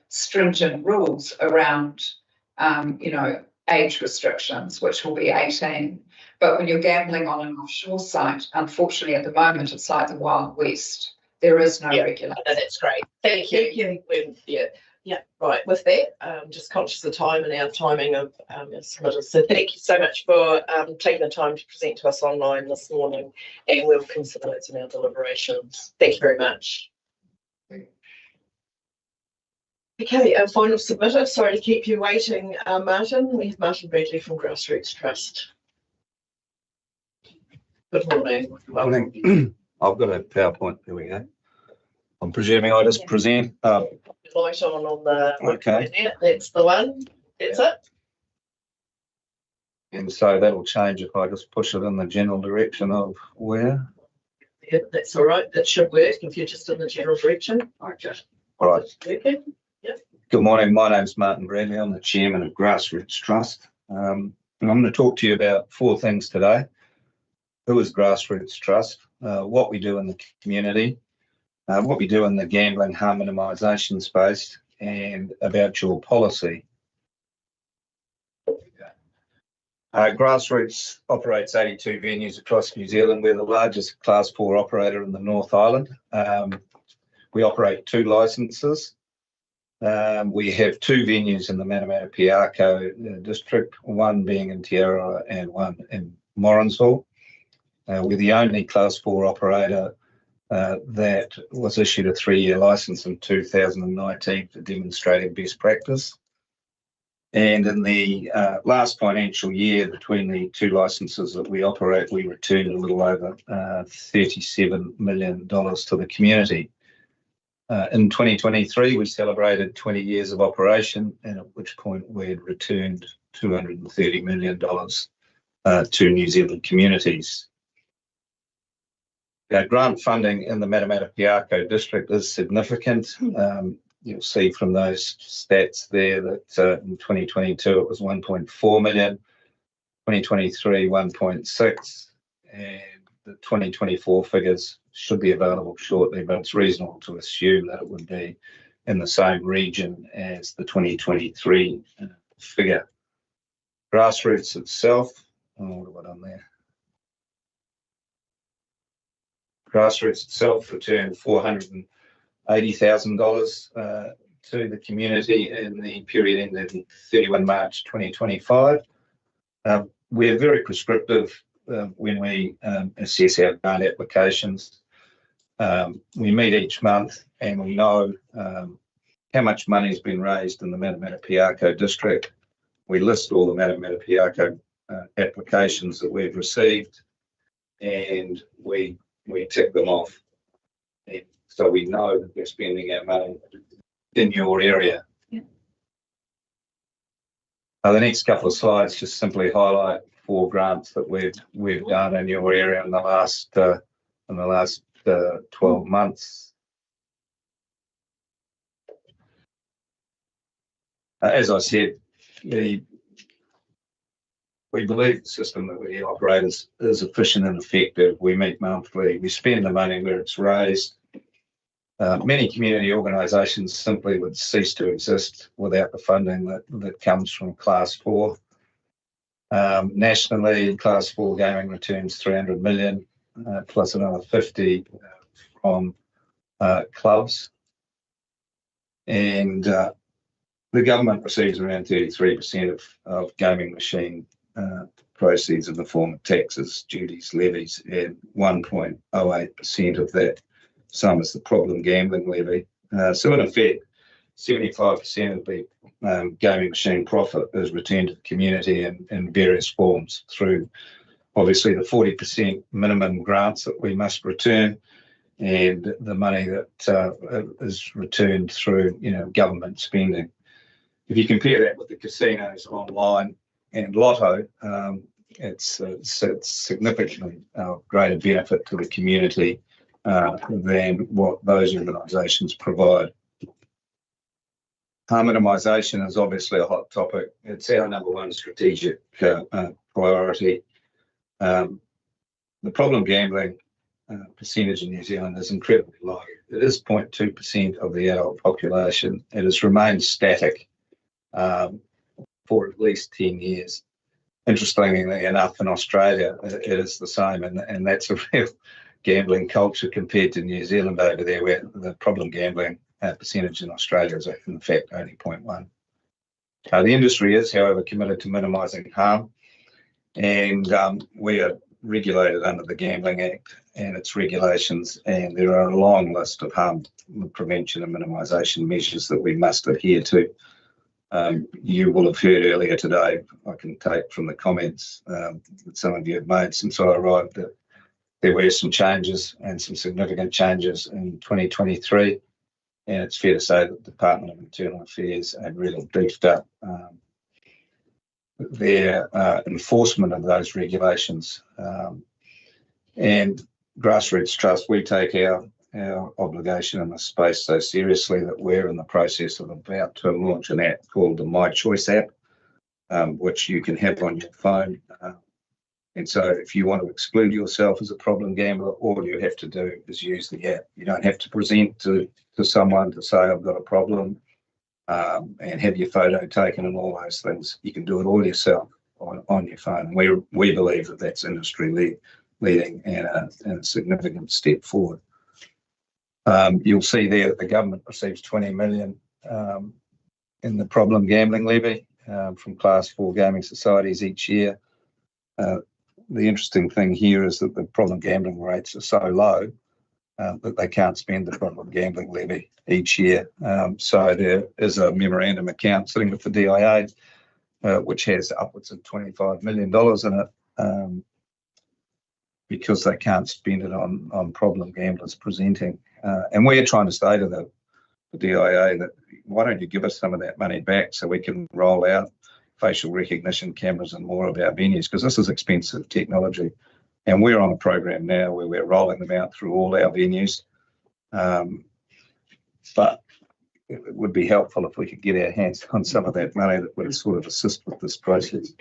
stringent rules around, age restrictions, which will be 18. But when you're gambling on an offshore site, unfortunately, at the moment, it's like the Wild West. There is no Yeah, regulation. that's great. Thank you. Thank you. Yeah. Right. With that, just conscious of time and our timing of our submitters. So thank you so much for taking the time to present to us online this morning, and we'll consider it in our deliberations. Thank you very much. Okay, our final submitter. Sorry to keep you waiting, Martin. We have Martin Bradley from Grassroots Trust. Good morning. Morning. I've got a PowerPoint. There we go. I'm presuming I just present. Light on the. Okay. Yeah, that's the one. That's it. And so that'll change if I just push it in the general direction of where. Yeah, that's all right. That should work if you're just in the general direction. All right. Okay. Yeah. Good morning. My name's Martin Bradley. I'm the chairman of Grassroots Trust. And I'm going to talk to you about 4 things today. Who is Grassroots Trust? What we do in the community, what we do in the gambling harm minimisation space, and about your policy. Grassroots operates 82 venues across New Zealand. We're the largest Class 4 operator in the North Island. We operate 2 licences. We have 2 venues in the Matamata-Piako district, one being in Te Aroha and one in Morrinsville. We're the only Class 4 operator that was issued a 3-year licence in 2019 for demonstrating best practice. And in the last financial year, between the 2 licences that we operate, we returned a little over $37 million to the community. In 2023, we celebrated 20 years of operation, and at which point we had returned $230 million to New Zealand communities. Grant funding in the Matamata-Piako district is significant. You'll see from those stats there that in 2022 it was 1.4 million, 2023 1.6, and the 2024 figures should be available shortly, but it's reasonable to assume that it would be in the same region as the 2023 figure. Grassroots itself, what have I done there? Grassroots itself returned $480,000 to the community in the period ended 31 March 2025. We're very prescriptive when we assess our grant applications. We meet each month and we know how much money has been raised in the Matamata-Piako district. We list all the Matamata-Piako applications that we've received, and we tick them off. And so we know that we're spending our money in your area. Yeah. The next couple of slides just simply highlight 4 grants that we've done in your area in the last 12 months. As I said, we believe the system that we operate is efficient and effective. We meet monthly. We spend the money where it's raised. Many community organisations simply would cease to exist without the funding that comes from Class 4. Nationally, Class 4 gaming returns 300 million, plus another 50 from clubs. And the government receives around 33% of gaming machine proceeds in the form of taxes, duties, levies, and 1.08% of that sum is the problem gambling levy. So in effect, 75% of the gaming machine profit is returned to the community in various forms through obviously the 40% minimum grants that we must return, and the money that is returned through government spending. If you compare that with the casinos online and lotto, it's significantly greater benefit to the community than what those organisations provide. Harm minimisation is obviously a hot topic. It's our number 1 strategic priority. The problem gambling percentage in New Zealand is incredibly low. It is 0.2% of the adult population. It has remained static for at least 10 years. Interestingly enough, in Australia, it is the same, and that's a real gambling culture compared to New Zealand over there, where the problem gambling percentage in Australia is in fact only 0.1. The industry is, however, committed to minimising harm, and we are regulated under the Gambling Act and its regulations, and there are a long list of harm prevention and minimisation measures that we must adhere to. You will have heard earlier today, I can take from the comments that some of you have made since I arrived, that there were some changes and some significant changes in 2023, and it's fair to say that the Department of Internal Affairs have really beefed up their enforcement of those regulations. And Grassroots Trust, we take our obligation in this space so seriously that we're in the process of about to launch an app called the My Choice app, which you can have on your phone. And so if you want to exclude yourself as a problem gambler, all you have to do is use the app. You don't have to present to someone to say, I've got a problem, and have your photo taken and all those things. You can do it all yourself on your phone. We believe that that's industry leading and a significant step forward. You'll see there that the government receives 20 million in the problem gambling levy from Class 4 gaming societies each year. The interesting thing here is that the problem gambling rates are so low that they can't spend the problem gambling levy each year. So there is a memorandum account sitting with the DIA, which has upwards of $25 million in it, because they can't spend it on problem gamblers presenting. And we're trying to say to the DIA that, why don't you give us some of that money back so we can roll out facial recognition cameras and more of our venues, because this is expensive technology. And we're on a program now where we're rolling them out through all our venues. But it would be helpful if we could get our hands on some of that money that would sort of assist with this process.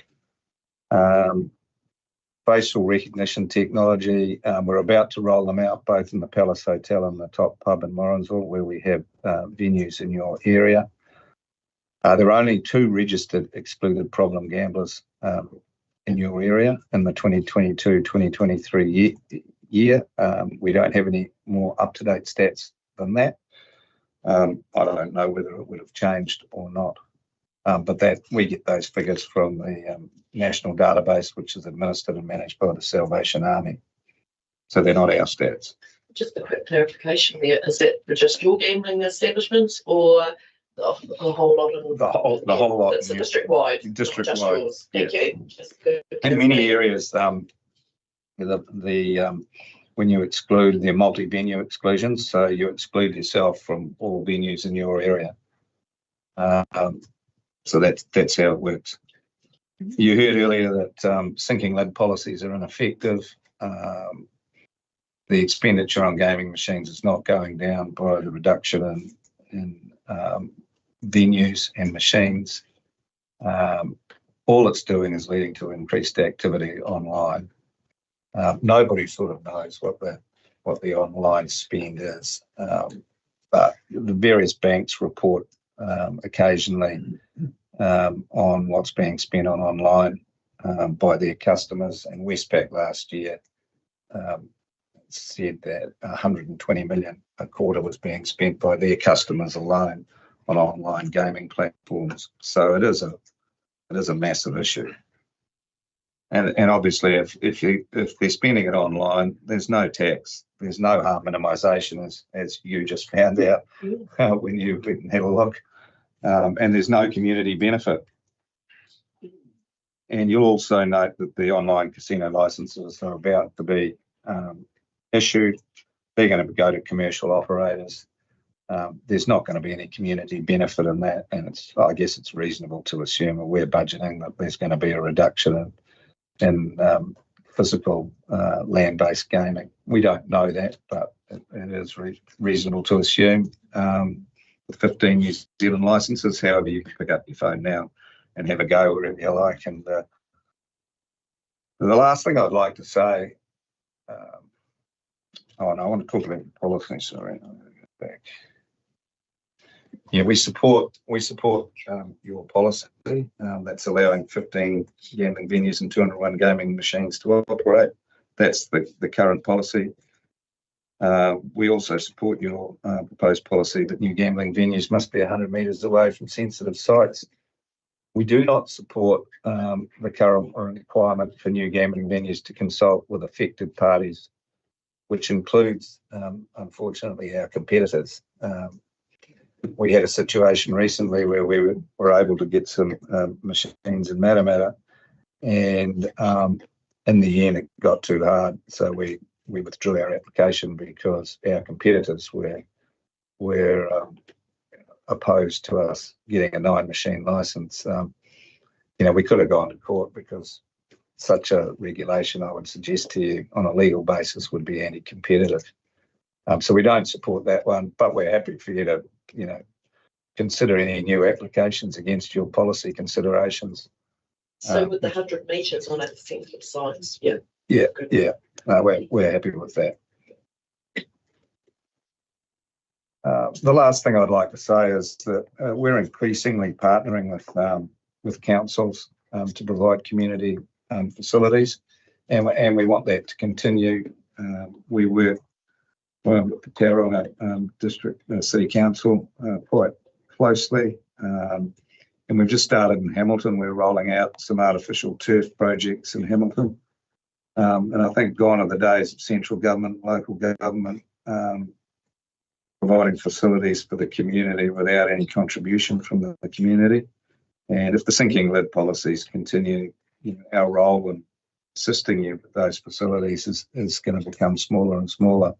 Facial recognition technology, we're about to roll them out both in the Palace Hotel and the Top Pub in Morrinsville, where we have venues in your area. There are only 2 registered excluded problem gamblers in your area in the 2022-2023 year. We don't have any more up-to-date stats than that. I don't know whether it would have changed or not, but that we get those figures from the national database, which is administered and managed by the Salvation Army. So they're not our stats. Just a quick clarification there. Is that for just your gambling establishments or the whole lot of the whole lot? It's a district-wide. District-wide. Thank you. Just good. In many areas, when you exclude the multi-venue exclusions, so you exclude yourself from all venues in your area. So that's how it works. You heard earlier that sinking lid policies are ineffective. The expenditure on gaming machines is not going down by the reduction in venues and machines. All it's doing is leading to increased activity online. Nobody sort of knows what the online spend is, but the various banks report occasionally on what's being spent on online by their customers. And Westpac last year said that 120 million a quarter was being spent by their customers alone on online gaming platforms. So it is a massive issue. And obviously, if they're spending it online, there's no tax, there's no harm minimisation, as you just found out when you went and had a look, and there's no community benefit. And you'll also note that the online casino licences are about to be issued. They're going to go to commercial operators. There's not going to be any community benefit in that, and I guess it's reasonable to assume, or we're budgeting, that there's going to be a reduction in physical land-based gaming. We don't know that, but it is reasonable to assume. With 15 New Zealand licences, however, you can pick up your phone now and have a go wherever you like. And the last thing I'd like to say, I want to talk about policy. Sorry, I'm going to go back. Yeah, we support your policy. That's allowing 15 gambling venues and 201 gaming machines to operate. That's the current policy. We also support your proposed policy that new gambling venues must be 100 metres away from sensitive sites. We do not support the current requirement for new gambling venues to consult with affected parties, which includes, unfortunately, our competitors. We had a situation recently where we were able to get some machines in Matamata, and in the end it got too hard, so we withdrew our application because our competitors were opposed to us getting a 9-machine license. We could have gone to court because such a regulation, I would suggest to you, on a legal basis would be anti-competitive. So we don't support that one, but we're happy for you to, consider any new applications against your policy considerations. So with the 100 metres on a sensitive sites, yeah. Yeah. No, we're happy with that. The last thing I'd like to say is that we're increasingly partnering with councils to provide community facilities, and we want that to continue. We work with the Tauranga District City Council quite closely, and we've just started in Hamilton. We're rolling out some artificial turf projects in Hamilton, and I think gone are the days of central government, local government providing facilities for the community without any contribution from the community. And if the sinking lid policies continue, our role in assisting you with those facilities is going to become smaller and smaller.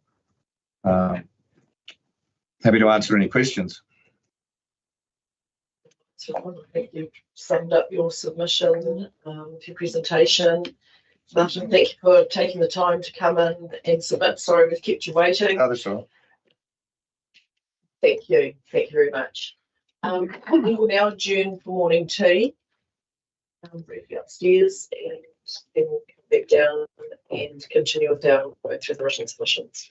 Happy to answer any questions. So I think you've summed up your submission, your presentation. Martin, thank you for taking the time to come in and submit. Sorry we've kept you waiting. Oh, that's all right. Thank you very much. We will now adjourn for morning tea. Briefly upstairs, and then we'll come back down and continue with our work through the written submissions.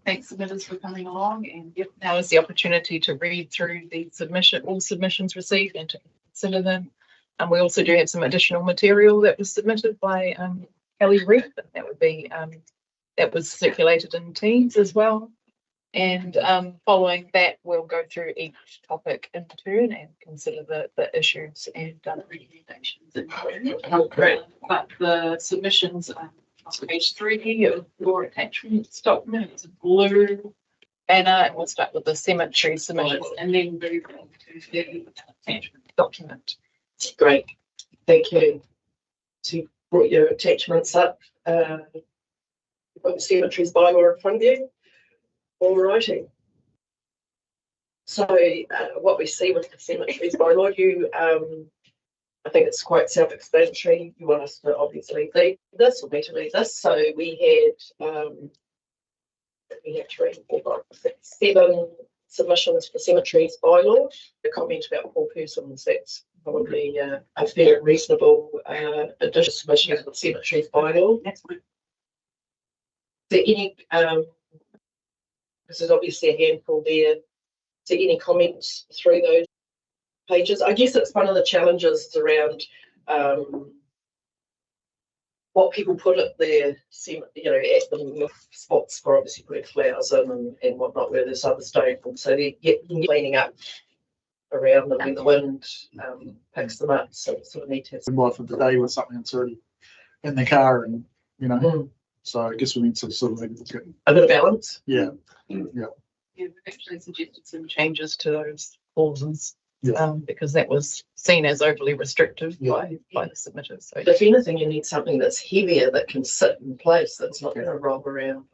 thank submitters for coming along, and yep, now is the opportunity to read through the all submissions received and to consider them. And we also do have some additional material that was submitted by Kelly Reed, that would be that was circulated in Teams as well. And following that, we'll go through each topic in turn and consider the issues and recommendations. But the submissions on page 3 of your attachments document, it's a blue banner, and we'll start with the cemetery submissions and then move on to the attachment document. Great, thank you. So you brought your attachments up. You've got the cemeteries bylaw in front of you. All righty. So what we see with the cemeteries bylaw, I think it's quite self-explanatory. You want us to obviously lead this or better lead this. So we had 3, 4, 5, 6, 7 submissions for cemeteries bylaw. A comment about 4 persons. That's probably a fair and reasonable additional submission for the cemeteries bylaw. That's fine. Is there any this is obviously a handful there. Is there any comments through those pages? I guess it's one of the challenges around what people put at their, at the spots for obviously putting flowers in and whatnot, where there's other stone. So they get cleaning up around them when the wind picks them up. So it's sort of need to have some life of the day with something that's already in the car, and so I guess we need to sort of maybe look at a bit of balance. Yeah. Yeah, we've actually suggested some changes to those clauses because that was seen as overly restrictive by the submitters. So if anything, you need something that's heavier that can sit in place, that's not going to roll around.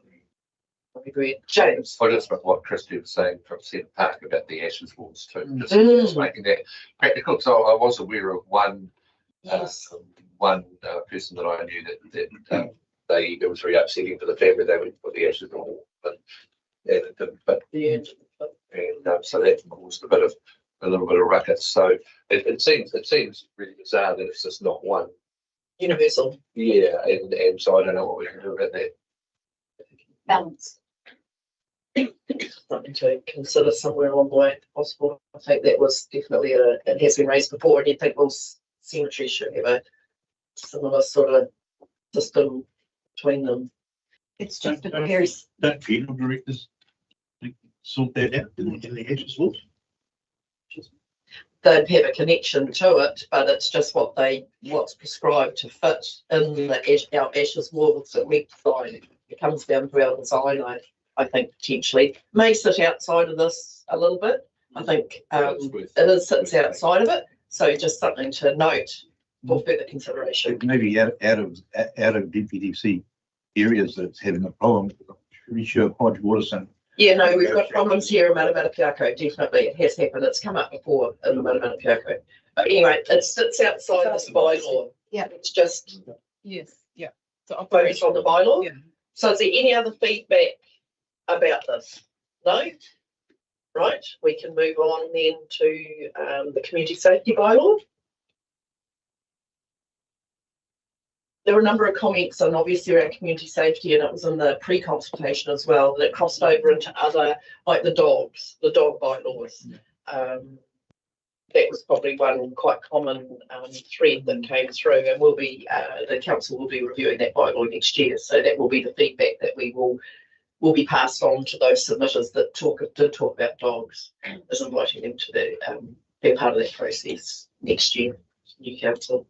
I agree. James. Well, just what Christy was saying from Centre Park about the ashes walls too, just making that practical. So I was aware of one person that I knew that it was very upsetting for the family. They would put the ashes on the wall, so that caused a little bit of ruckus. So it seems really bizarre that it's just not one universal. Yeah, and so I don't know what we can do about that. Balance. Something to consider somewhere along the way if possible. I think that was definitely it has been raised before, and you think cemeteries should have a similar sort of system between them. It's just a very. Don't funeral directors sort that out in the ashes walls? They'd have a connection to it, but it's just what's prescribed to fit in our ashes walls that we design. It comes down to our design, I think potentially may sit outside of this a little bit. I think it sits outside of it, so just something to note for further consideration. Maybe out of DPDC areas that's having a problem. Pretty sure Podge Waterson. Yeah, no, we've got problems here in Matamata-Piako. Definitely, it has happened. It's come up before in the Matamata-Piako. But anyway, it sits outside this bylaw. Yeah, it's just so focus on the bylaw. Yeah. So, is there any other feedback about this? No. Right, we can move on then to the community safety bylaw. There were a number of comments on obviously around community safety, and it was in the pre-consultation as well that it crossed over into other, like the dog bylaws. That was probably one quite common thread that came through, and the council will be reviewing that bylaw next year. So that will be the feedback that will be passed on to those submitters that did talk about dogs, as inviting them to be part of that process next year, new council.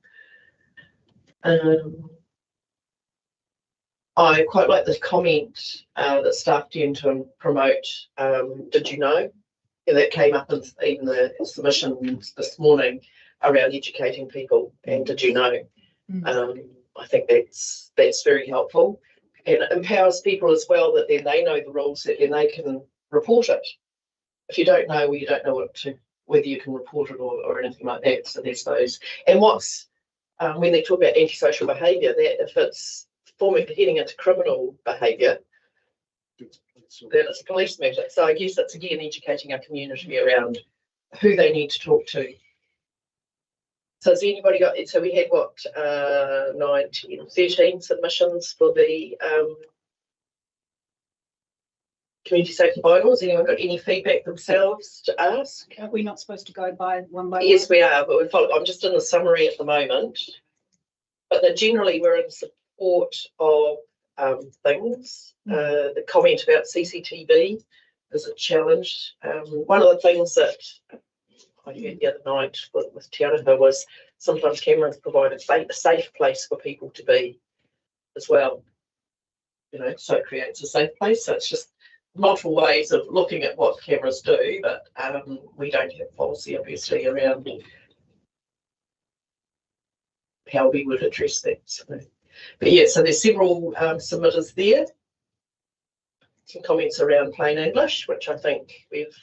I quite like the comment that staff tend to promote. Did you know? That came up in even the submissions this morning around educating people. And did you know? I think that's very helpful, and it empowers people as well that then they know the rules, that then they can report it. If you don't know, well, you don't know whether you can report it or anything like that. So there's those. And what's when they talk about antisocial behaviour, that if it's heading into criminal behaviour, then it's a police matter. So I guess it's again educating our community around who they need to talk to. So has anybody got? So we had 9, 10, 13 submissions for the community safety bylaws. Anyone got any feedback themselves to ask? Are we not supposed to go by one by one? Yes, we are, but I'm just in the summary at the moment. But generally, we're in support of things. The comment about CCTV is a challenge. One of the things that I heard the other night with Te Aroha was sometimes cameras provide a safe place for people to be as well. You know, so it creates a safe place. So it's just multiple ways of looking at what cameras do, but we don't have policy obviously around how we would address that. So, but yeah, so there's several submitters there. Some comments around plain English, which I think we've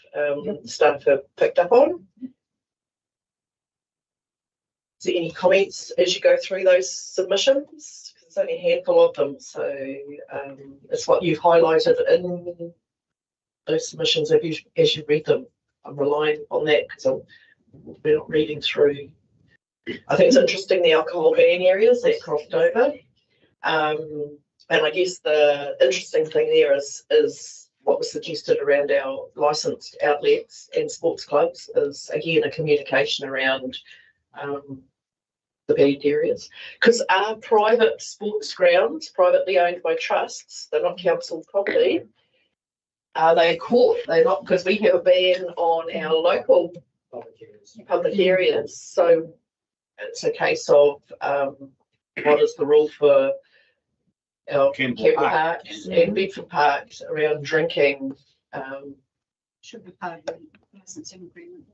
staff have picked up on. Is there any comments as you go through those submissions? There's only a handful of them, so it's what you've highlighted in those submissions as you read them. I'm relying on that because we're not reading through. I think it's interesting the alcohol ban areas that crossed over. And I guess the interesting thing there is what was suggested around our licensed outlets and sports clubs is, again, a communication around the banned areas. Because our private sports grounds, privately owned by trusts, they're not council property, they're caught. They're not, because we have a ban on our local public areas. So it's a case of what is the rule for our Campbell Parks and Bedford Parks around drinking. Should be part of the licensing agreement.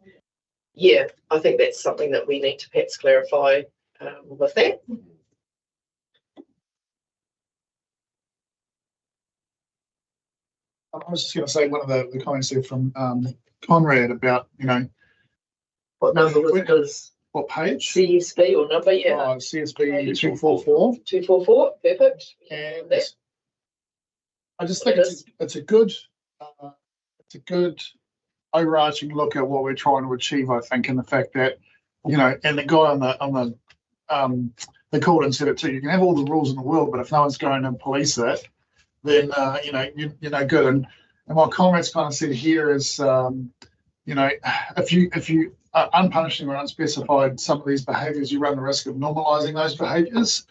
Yeah, I think that's something that we need to perhaps clarify with that. I was just going to say one of the comments there from Conrad about, you know, what number was it? What page? CSB or number, yeah. CSB 244. 244, perfect. And I just think it's a good overarching look at what we're trying to achieve, I think, and the fact that, you know, and the guy on the called and said it too, you can have all the rules in the world, but if no one's going to police it, then you know, you're no good. And what Conrad's kind of said here is, you know, if you unpunishing or unspecified some of these behaviours, you run the risk of normalising those behaviours.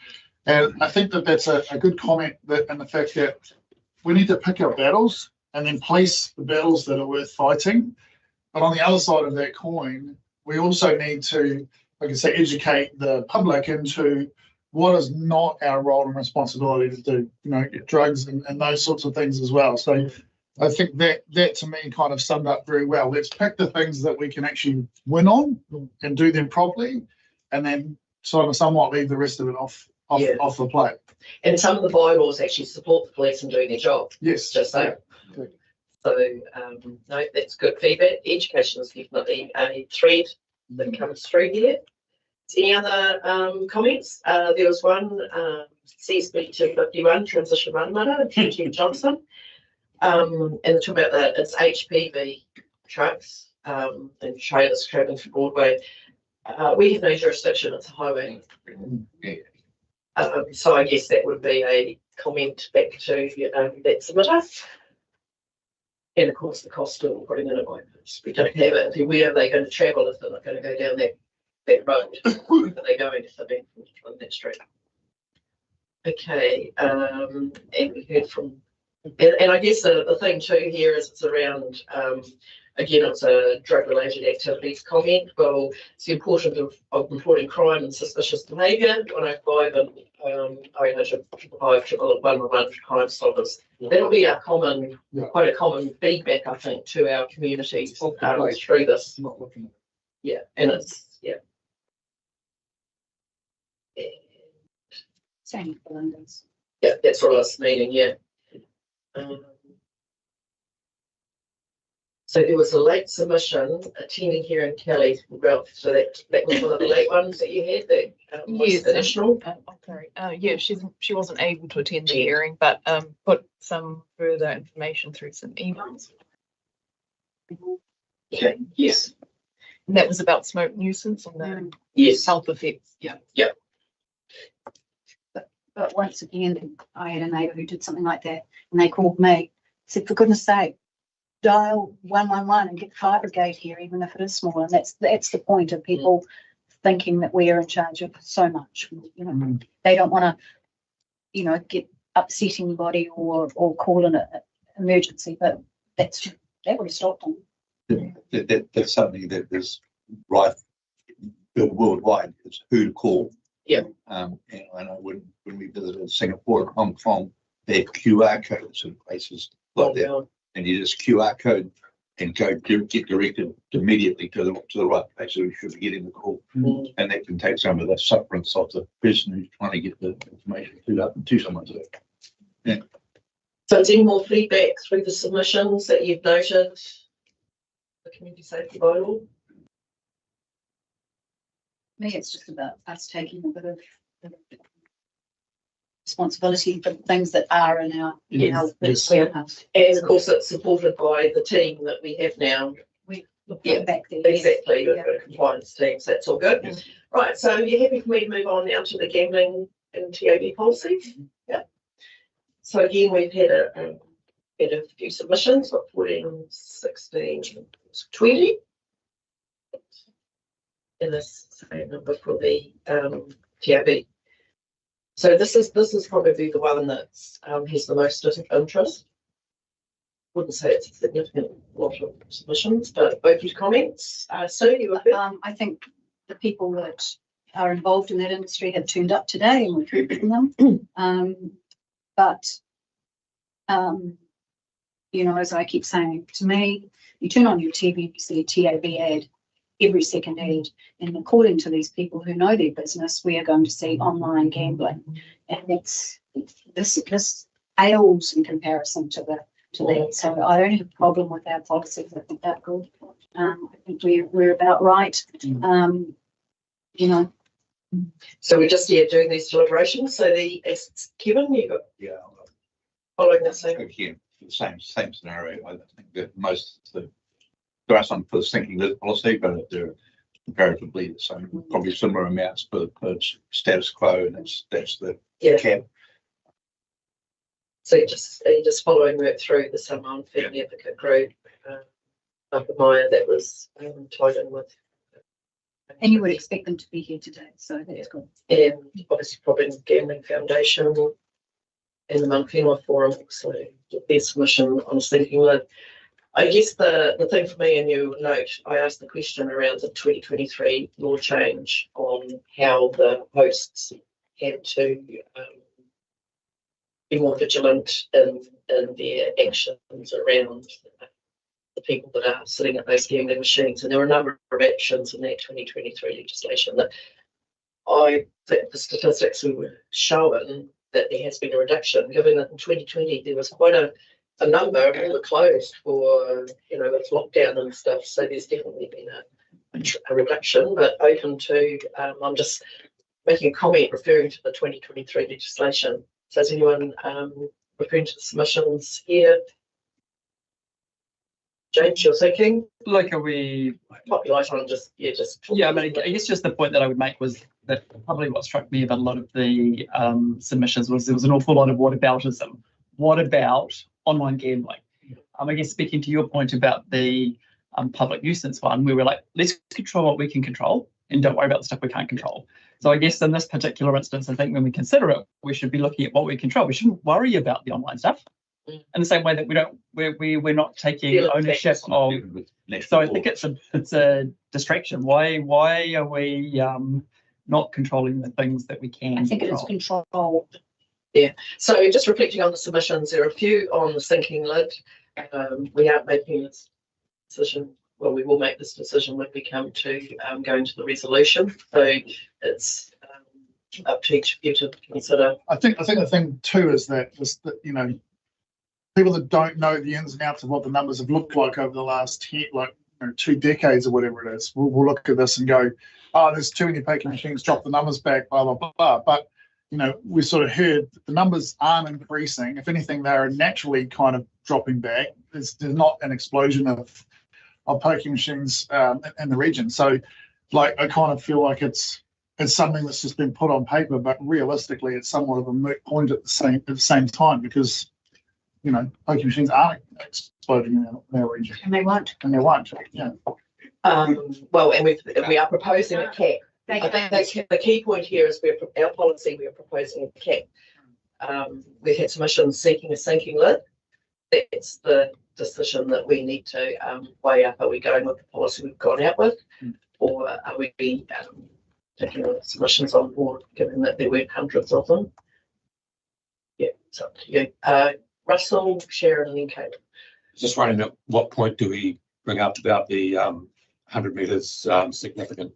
And I think that that's a good comment, that and the fact that we need to pick our battles and then place the battles that are worth fighting. But on the other side of that coin, we also need to, like I say, educate the public into what is not our role and responsibility to do, you know, drugs and those sorts of things as well. So I think that to me kind of summed up very well. Let's pick the things that we can actually win on and do them properly, and then sort of somewhat leave the rest of it off the plate. And some of the bylaws actually support the police in doing their job. Yes. Just so. Yeah. So no, that's good feedback. Education is definitely a thread that comes through here. Any other comments? There was one, CSB 251, Transition Matamata, Chief Johnson. And they're talking about that it's HPV trucks and trailers travelling through Broadway. We have no jurisdiction, it's a highway. So I guess that would be a comment back to that submitter. And of course the cost of putting in a bike. We don't have it. Where are they going to travel if they're not going to go down that road? Where are they going if they're being on that street? Okay, and we heard from, and I guess the thing too here is it's around, again, it's a drug-related activities comment. Well, it's the importance of reporting crime and suspicious behaviour, 105 and 111 crime stoppers. That'll be a common, quite a common feedback, I think, to our communities through this. Not looking. Yeah, and it's, yeah. Same for London's. Yeah, that's what I was meaning, yeah. So there was a late submission attending here in Kelly. Well, so that was one of the late ones that you had that was additional. Okay. Yeah, she wasn't able to attend the hearing, but put some further information through some emails. Okay. Yes. And that was about smoke nuisance and the health effects. Yeah. Yeah. But once again, I had a neighbour who did something like that, and they called me, said, for goodness sake, dial 111 and get the fire brigade here, even if it is small. And that's the point of people thinking that we are in charge of so much. You know, they don't want to, you know, get upsetting anybody or call in an emergency, but that would have stopped them. That's something that is right worldwide. Is who to call. Yeah. And I know when we visited Singapore and Hong Kong, they have QR codes in places like that, and you just QR code and get directed immediately to the right place. So you should be getting the call, and that can take some of the sufferance of the person who's trying to get the information to someone. Yeah. So, is any more feedback through the submissions that you've noted? The community safety bylaw. Me, it's just about us taking a bit of responsibility for things that are in our warehouse. And of course, it's supported by the team that we have now. Back there. Exactly, we've got a compliance team, so that's all good. Right, so you're happy for me to move on now to the gambling and TAB policy? Yeah. So again, we've had a few submissions, 14, 16, 20. And this same number for the TAB. So this is probably the one that has the most interest. Wouldn't say it's a significant lot of submissions, but open to comments. Sue, you were good? I think the people that are involved in that industry have turned up today, and we've heard from them. But you know, as I keep saying, to me, you turn on your TV, you see a TAB ad every second ad, and according to these people who know their business, we are going to see online gambling, and this ails in comparison to that. So I don't have a problem with our policies. I think they're good. I think we're about right. You know. So we're just here doing these deliberations. So Kevin, you got following the same. Again, the same scenario. I think that most of the there are some for the sinking lid policy, but they're comparatively the same, probably similar amounts per status quo, and that's the cap. So you're just following work through the Samoan Family Advocate Group, up in Maya, that was tied in with. And you would expect them to be here today, so that's good. And obviously probably the Gambling Foundation and the Manawhenua Forum, so their submission on a sinking lid. I guess the thing for me, and you note, I asked the question around the 2023 law change on how the hosts had to be more vigilant in their actions around the people that are sitting at those gambling machines. And there were a number of actions in that 2023 legislation that I think the statistics we were showing that there has been a reduction, given that in 2020 there was quite a number, and all were closed for, with lockdown and stuff. So there's definitely been a reduction, but open to, I'm just making a comment referring to the 2023 legislation. So is anyone referring to the submissions here? James, you're thinking? Like, are we? Populate on Yeah, I mean, I guess just the point that I would make was that probably what struck me about a lot of the submissions was there was an awful lot of whataboutism. What about online gambling? I guess speaking to your point about the public nuisance one, we were like, let's control what we can control and don't worry about the stuff we can't control. So I guess in this particular instance, I think when we consider it, we should be looking at what we control. We shouldn't worry about the online stuff in the same way that we're not taking ownership of. So I think it's a distraction. Why are we not controlling the things that we can? I think it is control. Yeah. So just reflecting on the submissions, there are a few on the sinking lid. We aren't making this decision. Well, we will make this decision when we come to going to the resolution. So it's up to each of you to consider. I think the thing too is that people that don't know the ins and outs of what the numbers have looked like over the last 2 decades or whatever it is, we'll look at this and go, oh, there's too many poker machines, drop the numbers back, blah blah blah. But we sort of heard that the numbers aren't increasing. If anything, they're naturally kind of dropping back. There's not an explosion of poker machines in the region. So, I kind of feel like it's something that's just been put on paper, but realistically, it's somewhat of a moot point at the same time, because pokie machines aren't exploding in our region. And they won't. And they won't, yeah. Well, and we are proposing a cap. I think the key point here is our policy, we are proposing a cap. We've had submissions seeking a sinking lid. That's the decision that we need to weigh up. Are we going with the policy we've gone out with, or are we taking the submissions on board, given that there weren't hundreds of them? Yeah, it's up to you. Russell, Sharon, and then Caleb. Just wondering at what point do we bring up about the 100 metres significant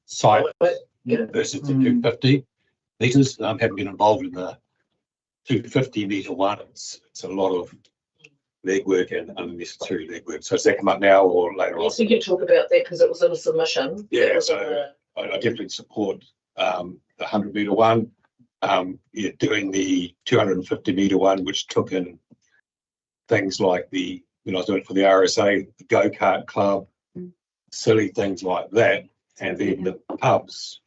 site versus the 250 metres? Having been involved in the 250 metre one, it's a lot of legwork and unnecessary legwork. So does that come up now or later on? Yes, we can talk about that because it was in a submission. Yeah, so I definitely support the 100 metre one. You're doing the 250 metre one, which took in things like when I was doing it for the RSA, the go-kart club, silly things like that, and then the pubs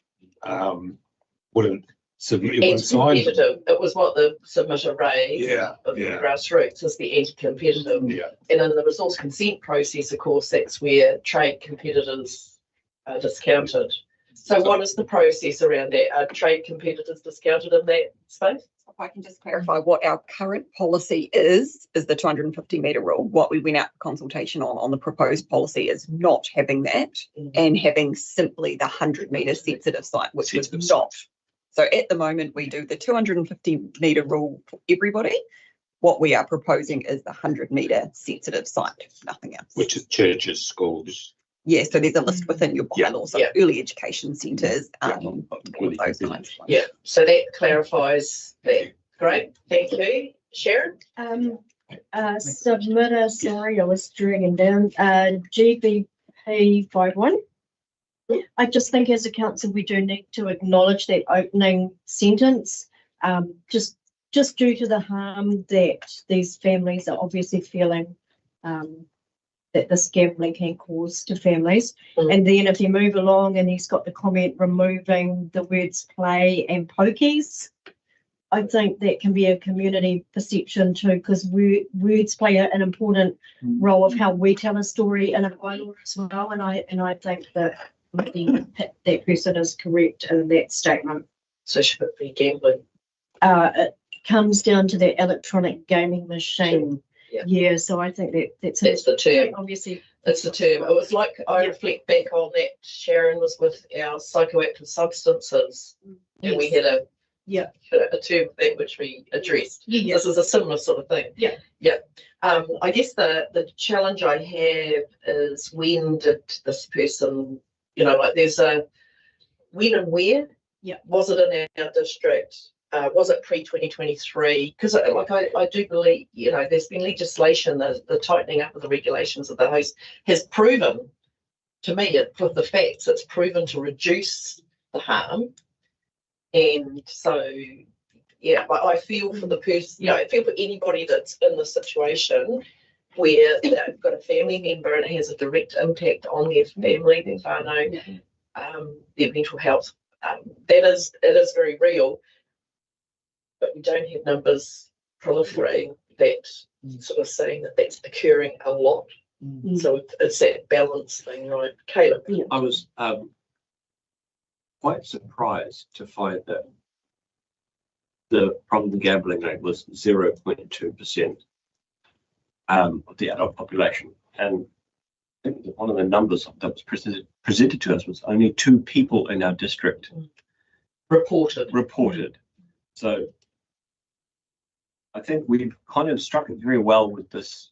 wouldn't submit. Anti-competitive. It was what the submitter raised. Of the grassroots is the anti-competitive. And in the resource consent process, of course, that's where trade competitors are discounted. So what is the process around that? Are trade competitors discounted in that space? If I can just clarify what our current policy is the 250 metre rule. What we went out for consultation on the proposed policy is not having that and having simply the 100 metre sensitive site, which was not. So at the moment, we do the 250 metre rule for everybody. What we are proposing is the 100 metre sensitive site, nothing else. Which is churches, schools. Yeah, so there's a list within your bylaws, so early education centres, all of those kinds. Yeah, so that clarifies that. Great, thank you. Sharon? Submitter, sorry, I was dragging down, GBP 51. I just think as a council, we do need to acknowledge that opening sentence, just due to the harm that these families are obviously feeling, that this gambling can cause to families. And then if you move along and he's got the comment removing the words play and pokies, I think that can be a community perception too, because words play an important role of how we tell a story in a bylaw as well. And I think that that person is correct in that statement. So should it be gambling? It comes down to the electronic gaming machine. Yeah, so I think that's the term. Obviously, that's the term. It was like I reflect back on that. Sharon was with our psychoactive substances, and we had a term for that which we addressed. This is a similar sort of thing. I guess the challenge I have is when did this person, there's a when and where. Was it in our district? Was it pre-2023? Because I do believe, there's been legislation, the tightening up of the regulations of the host has proven, to me, with the facts, it's proven to reduce the harm. And so, I feel for the person, I feel for anybody that's in the situation where they've got a family member and it has a direct impact on their family, their whānau, their mental health. It is very real. But we don't have numbers proliferating that sort of saying that that's occurring a lot. So it's that balance thing, right? Caleb? I was quite surprised to find that the problem gambling rate was 0.2% of the adult population. And I think one of the numbers that was presented to us was only 2 people in our district reported. So I think we've kind of struck it very well with this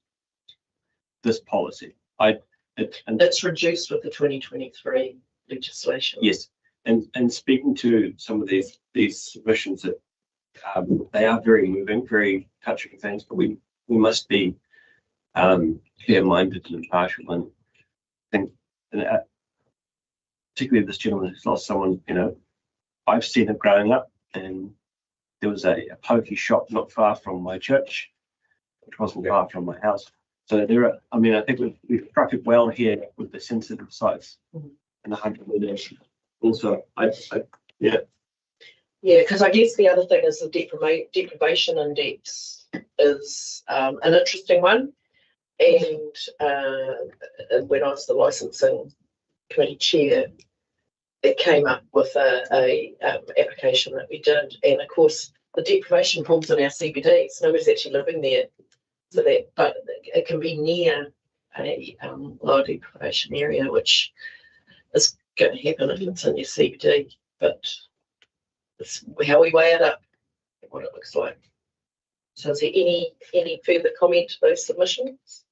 policy. It's reduced with the 2023 legislation. Yes, and speaking to some of these submissions, that they are very moving, very touching things, but we must be fair-minded and impartial. And particularly this gentleman who's lost someone, I've seen him growing up, and there was a pokey shop not far from my church, which wasn't far from my house. So I think we've struck it well here with the sensitive sites and the 100 metres. Also, because I guess the other thing is the deprivation index is an interesting one. And when I was the licensing committee chair, it came up with a application that we did. And of course, the deprivation falls in our CBDs. Nobody's actually living there. So that, but it can be near a low deprivation area, which is going to happen if it's in your CBD. But it's how we weigh it up, what it looks like. So is there any further comment to those submissions?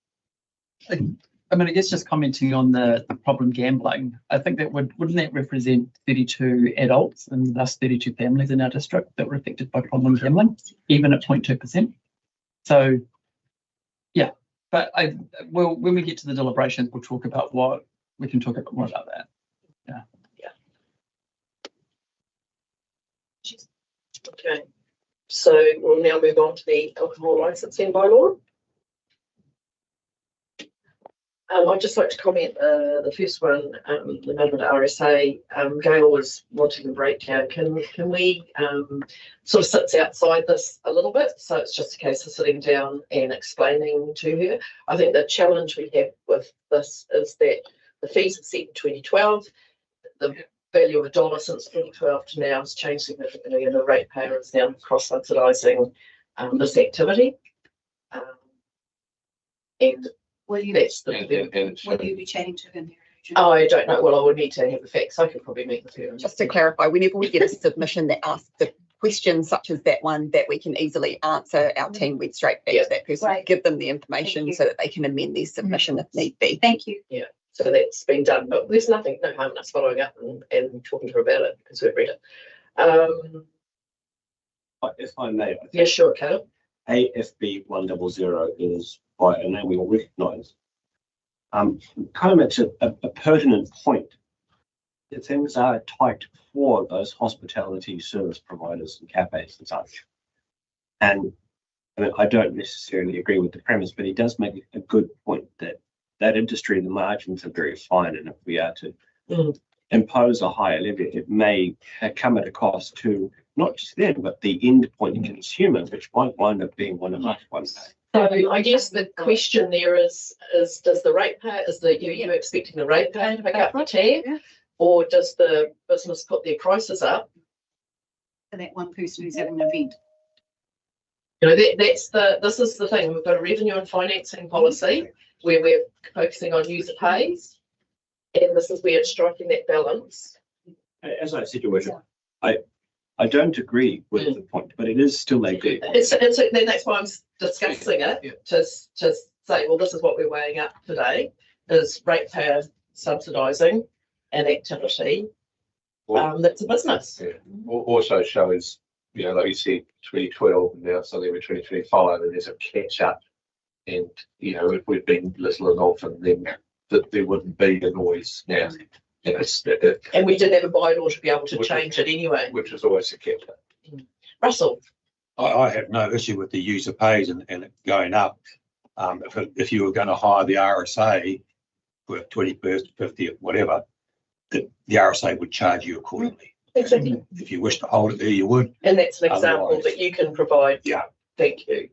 I mean, I guess just commenting on the problem gambling, I think that wouldn't that represent 32 adults and thus 32 families in our district that were affected by problem gambling, even at 0.2%. So, yeah, but when we get to the deliberations, we'll talk about we can talk a bit more about that. Yeah. Okay, so we'll now move on to the alcohol licensing bylaw. I'd just like to comment the first one, the Matamata RSA. Gail was wanting a breakdown. Can we sort of sits outside this a little bit? So it's just a case of sitting down and explaining to her. I think the challenge we have with this is that the fees are set in 2012. The value of $1 since 2012 to now has changed significantly, and the ratepayer is now cross-subsidising this activity. And will you, will you be chatting to him? I don't know. Well, I would need to have the facts. I could probably meet with her. Just to clarify, whenever we get a submission that asks the questions such as that one that we can easily answer, our team went straight back to that person, give them the information so that they can amend their submission if need be. Thank you. Yeah. So that's been done, but there's no harm in us following up and talking to her about it because we've read it. If I may. Yeah, sure, Caleb. AFB 100 is by a name we all recognise. Kind of makes a pertinent point that things are tight for those hospitality service providers and cafes and such. And I mean, I don't necessarily agree with the premise, but he does make a good point that industry, the margins are very fine, and if we are to impose a higher levy, it may come at a cost to not just them, but the end point consumer, which might wind up being one of us one day. So I guess the question there is does the ratepayer, you're expecting the ratepayer to pick up the tab, or does the business put their prices up? For that one person who's having an event. You know, this is the thing. We've got a revenue and financing policy where we're focusing on user pays, and this is where it's striking that balance. As I said, Your Worship, I don't agree with the point, but it is still a good point. Then that's why I'm discussing it to say, well, this is what we're weighing up today: is ratepayer subsidising an activity that's a business. Yeah. Also shows, like you said, 2012 and now suddenly we're 2025, and there's a catch up. And if we've been listening often, then that there wouldn't be the noise now. And we did have a bylaw to be able to change it anyway. Which is always a catch up. Russell. I have no issue with the user pays and it going up. If you were going to hire the RSA for 21st, 50th, whatever, the RSA would charge you accordingly. Exactly. If you wish to hold it there, you would. And that's an example that you can provide. Yeah. Thank you.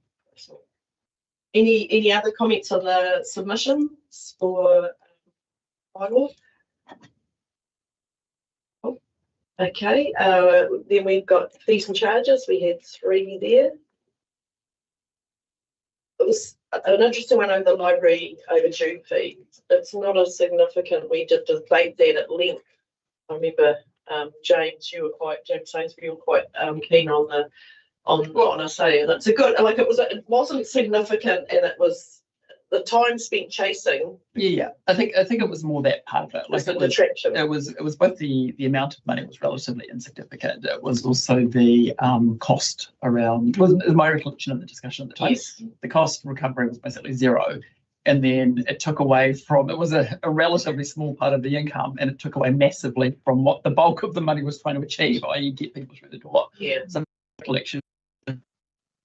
Any other comments on the submissions for bylaw? Oh, okay. Then we've got fees and charges. We had 3 there. It was an interesting one over the library overdue fee. It's not as significant. We did debate that at length. I remember James Sainsbury, you were quite keen on what I say, and it's a good, it wasn't significant, and it was the time spent chasing. Yeah, I think it was more that part of it. Like the detraction. It was both the amount of money was relatively insignificant. It was also the cost around. Was my recollection of the discussion at the time. Yes. The cost recovery was basically zero, and then it took away from. It was a relatively small part of the income, and it took away massively from what the bulk of the money was trying to achieve, i.e., get people through the door. Yeah. Some collection.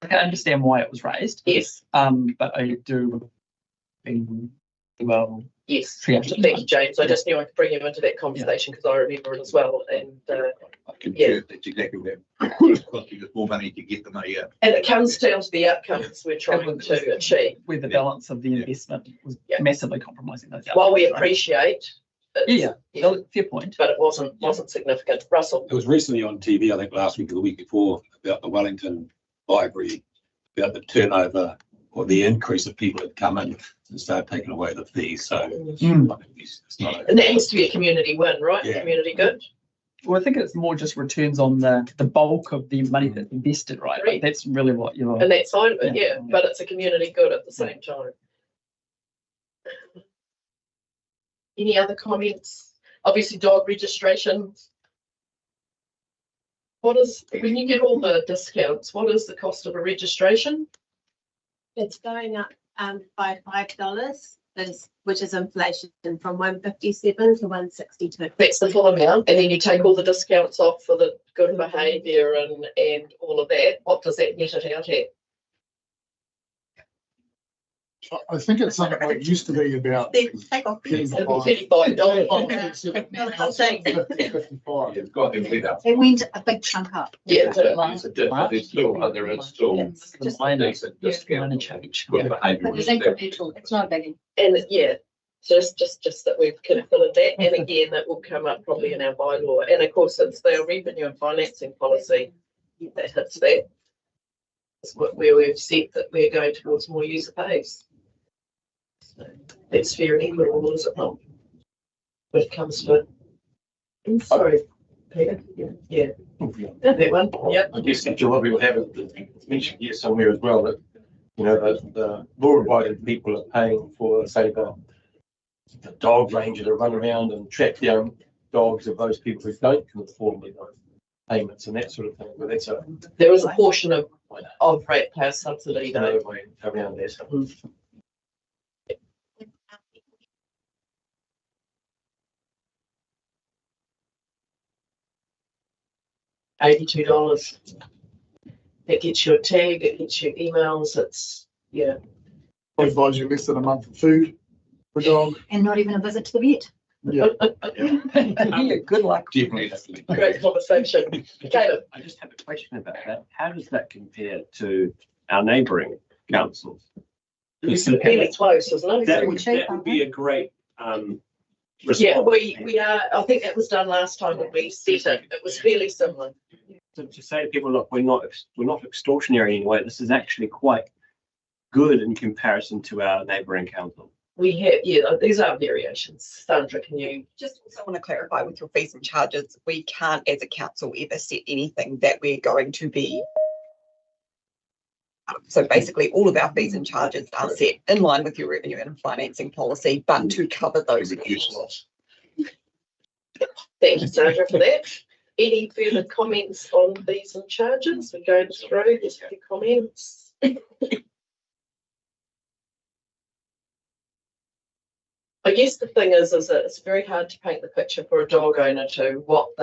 I can understand why it was raised. Yes. But I do been well. Yes. Thank you, James. I just knew I could bring him into that conversation because I remember it as well. And concur, that's exactly what it's costing us more money to get them here. And it comes down to the outcomes we're trying to achieve. Where the balance of the investment was massively compromising those outcomes. While we appreciate fair point. But it wasn't significant. Russell? It was recently on TV, I think last week or the week before, about the Wellington Library, about the turnover or the increase of people that come in and start taking away the fees. So it's not. And that has to be a community win, right? Yeah. Community good. Well, I think it's more just returns on the bulk of the money that's invested, right? Like that's really what you're. And that side of it, yeah. But it's a community good at the same time. Any other comments? Obviously, dog registration. What is, when you get all the discounts, what is the cost of a registration? It's going up by $5, which is inflation from 157 to 162. That's the full amount, and then you take all the discounts off for the good behaviour and all of that. What does that net it out at? I think it's something like it used to be about $35. It went a big chunk up. Yeah, It's a different, it's still under, it's still. Just minor But change. it's incremental. It's not a biggie. and yeah, just that we've considered that, and again, that will come up probably in our bylaw, and of course, it's their revenue and financing policy that hits that. It's where we've said that we're going towards more user pays. So that's fair and equitable, is it not? When it comes to it. I'm sorry, Peter. Yeah. That one. Yeah. I guess that a lot of people haven't mentioned here somewhere as well that, you know, the law-abiding people are paying for, say, the dog ranger to run around and track down dogs of those people who don't can afford the payments and that sort of thing. But that's there is a portion of ratepayer subsidy though around there. $82. It gets you a tag, it gets you emails, it's, yeah. It buys you less than a month of food for a dog. And not even a visit to the vet. Yeah. Good luck. Definitely. Great conversation. Caleb? I just have a question about that. How does that compare to our neighbouring councils? It's fairly close, isn't it? That would be a great response. Yeah, we are, I think that was done last time when we set it. It was fairly similar. To say to people, look, we're not extortionary in any way. This is actually quite good in comparison to our neighbouring council. We have, yeah, these are variations. Sandra, can you? Just also want to clarify with your fees and charges, we can't as a council ever set anything that we're going to be. So basically all of our fees and charges are set in line with your revenue and financing policy, but to cover those costs. Thank you, Sandra, for that. Any further comments on fees and charges? We're going through, there's a few comments. I guess the thing is that it's very hard to paint the picture for a dog owner to what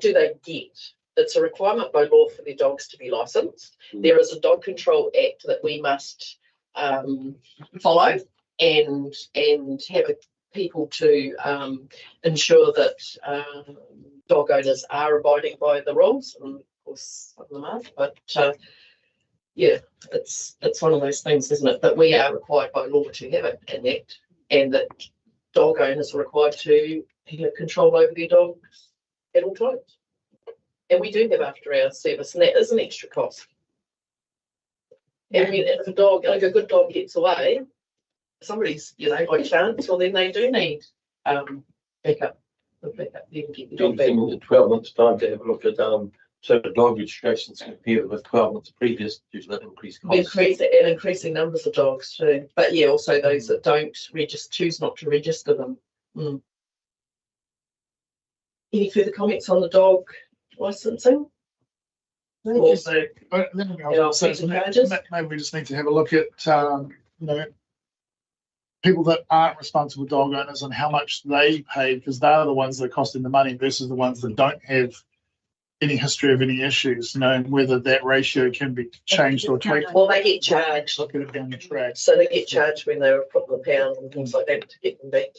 do they get. It's a requirement by law for their dogs to be licensed. There is a dog control act that we must follow and have people to ensure that dog owners are abiding by the rules, and of course some of them aren't. But yeah, it's one of those things, isn't it, that we are required by law to have it an act, and that dog owners are required to have control over their dogs at all times. And we do have after hours service, and that is an extra cost. And I mean, if a dog, like a good dog gets away, somebody's, by chance, well, then they do need backup. You can get the dog back. In 12 months' time to have a look at so the dog registrations compared with 12 months previous due to that increased cost. Increasing numbers of dogs too. But yeah, also those that don't choose not to register them. Any further comments on the dog licensing? Maybe we just need to have a look at people that aren't responsible dog owners and how much they pay, because they're the ones that are costing the money versus the ones that don't have any history of any issues, and whether that ratio can be changed or tweaked. Well, they get charged. Look at it down the track. So they get charged when they were put in the pound and things like that to get them back.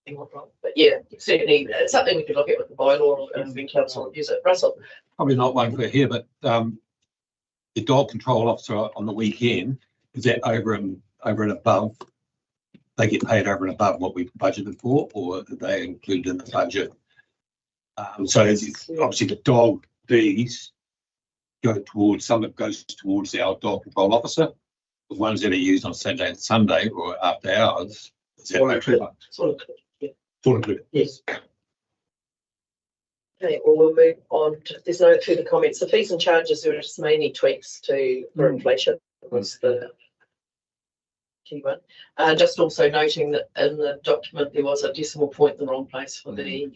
and whatnot. But yeah, certainly it's something we could look at with the bylaw and council use it. Russell. Probably not one for here, but the dog control officer on the weekend, is that over and above? They get paid over and above what we budgeted for, or are they included in the budget? So obviously the dog fees go towards, some of it goes towards our dog control officer. The ones that are used on Saturday and Sunday or after hours, is that included? It's all included. Yes. Okay, well, we'll move on to, there's no further comments. The fees and charges, there were just mainly tweaks for inflation was the key one. Just also noting that in the document there was a decimal point in the wrong place for the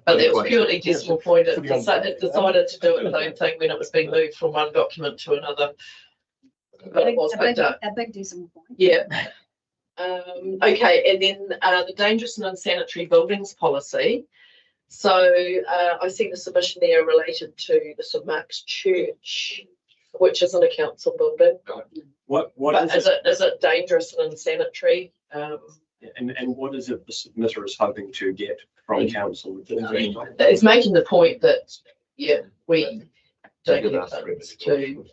but it was purely decimal point. It decided to do its own thing when it was being moved from one document to another. But it was picked up. A big decimal point. Yeah. Okay, and then the dangerous and unsanitary buildings policy. So I see the submission there related to the St Mark's Church, which isn't a council building. What is it? Is it dangerous and unsanitary? And what is it the submitter is hoping to get from council? It's making the point that we don't have funds to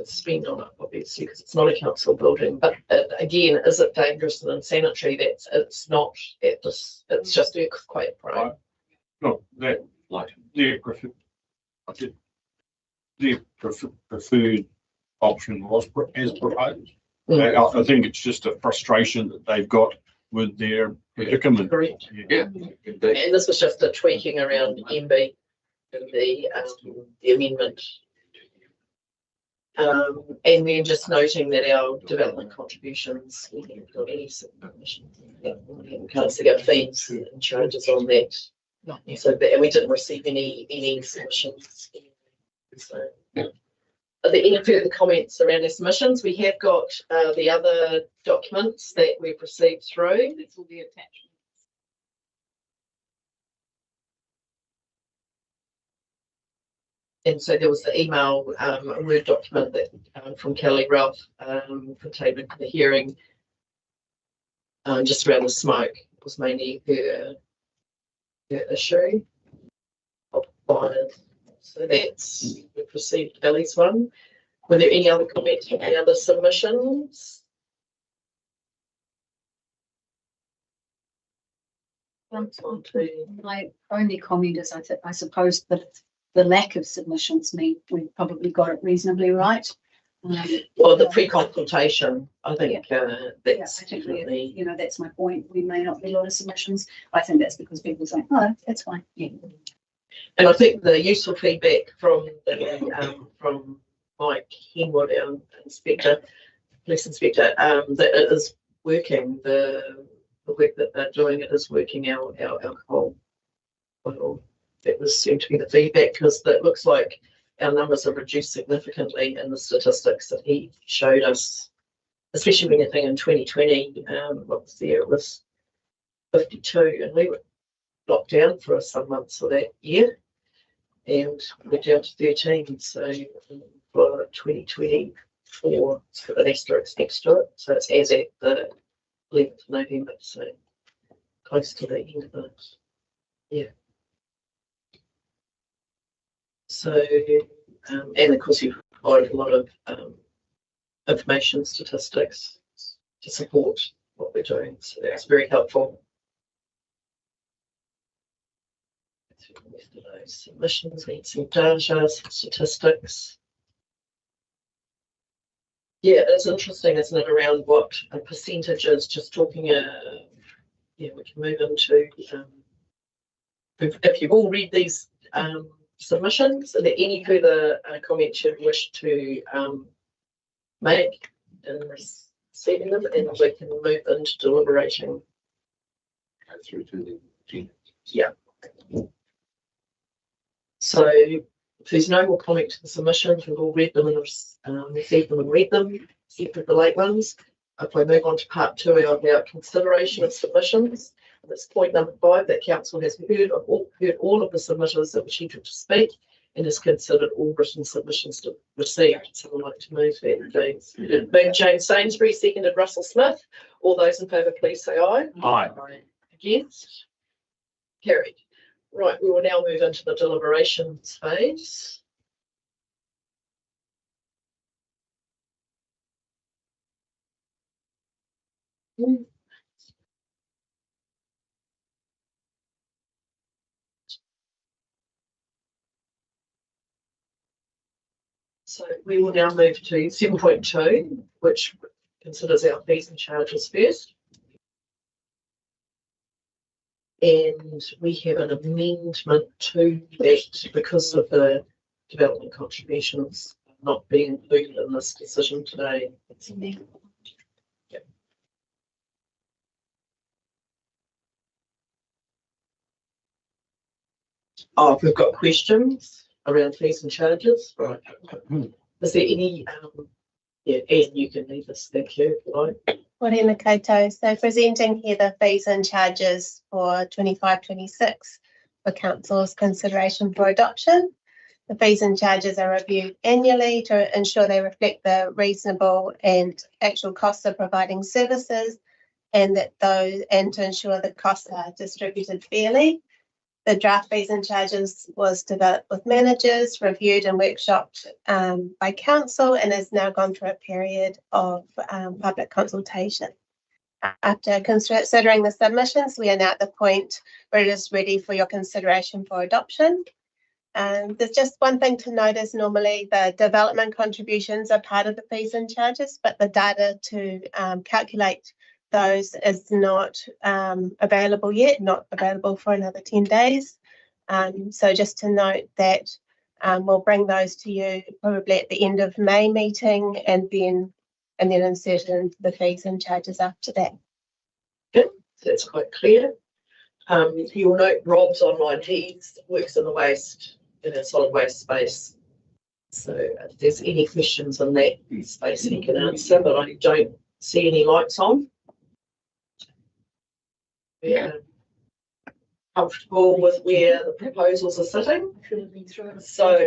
spend on it, obviously, because it's not a council building. But again, is it dangerous and unsanitary? It's not at this. It's just earthquake prone. No, that like the preferred option was as proposed. I think it's just a frustration that they've got with their predicament. Correct. Yeah. And this was just a tweaking around MB and the amendment. And then just noting that our development contributions, we haven't got any submissions. We can't see our fees and charges on that. So, and we didn't receive any submissions. So, are there any further comments around our submissions? We have got the other documents that we've received through. That's all the attachments. And so there was the email, a Word document that from Kelly Ralph contained the hearing, just around the smoke. It was mainly her issue. So that's, we've received Billy's one. Were there any other comments from any other submissions? My only comment is I suppose that the lack of submissions mean we've probably got it reasonably right. Well, the pre-consultation, I think that's definitely, you know, that's my point. We may not get a lot of submissions. I think that's because people say, oh, that's fine. Yeah. And I think the useful feedback from from Mike Henwood, our inspector, police inspector, that it is working. The work that they're doing, it is working. Our alcohol. Well, that was seemed to be the feedback, because it looks like our numbers have reduced significantly in the statistics that he showed us, especially when you think in 2020, what was there? It was 52, and we were locked down for some months of that year, and we're down to 13. So for 2024, it's got an asterisk next to it. So it's as at the 11th of November, so close to the end of it. Yeah. So, and of course, you've provided a lot of information, statistics to support what we're doing. So that's very helpful. Those submissions, need some data, some statistics. Yeah, it's interesting, isn't it, around what a percentage is, just talking, yeah, we can move into, if you've all read these submissions, are there any further comments you wish to make in receiving them, and we can move into deliberating. Through to the team. Yeah. So if there's no more comment to the submissions, we've all read them and received them and read them, except for the late ones. If we move on to part 2 of our consideration of submissions, that's point number 5, that council has heard all of the submitters that were scheduled to speak and has considered all written submissions to received. Someone like to move that, please. Moved Jane Sainsbury, seconded Russell Smith. All those in favour, please say aye. Aye. Against? Carried. Right, we will now move into the deliberations phase. So we will now move to 7.2, which considers our fees and charges first. And we have an amendment to that because of the development contributions not being included in this decision today. Yep. Oh, we've got questions around fees and charges. Right. Is there any? Yeah, Anne, you can leave us. Thank you. Right. Morena koutou. So presenting here the fees and charges for 25-26 for Council's consideration for adoption. The fees and charges are reviewed annually to ensure they reflect the reasonable and actual costs of providing services, and to ensure that costs are distributed fairly. The draft fees and charges was developed with managers, reviewed and workshopped by council, and has now gone through a period of public consultation. After considering the submissions, we are now at the point where it is ready for your consideration for adoption. There's just one thing to note is normally the development contributions are part of the fees and charges, but the data to calculate those is not available yet, not available for another 10 days. So just to note that we'll bring those to you probably at the end of May meeting, and then insert in the fees and charges after that. Good, so that's quite clear. You'll note Rob's online, he works in the solid waste space. So if there's any questions on that space, he can answer, but I don't see any lights on. Yeah, comfortable with where the proposals are sitting. So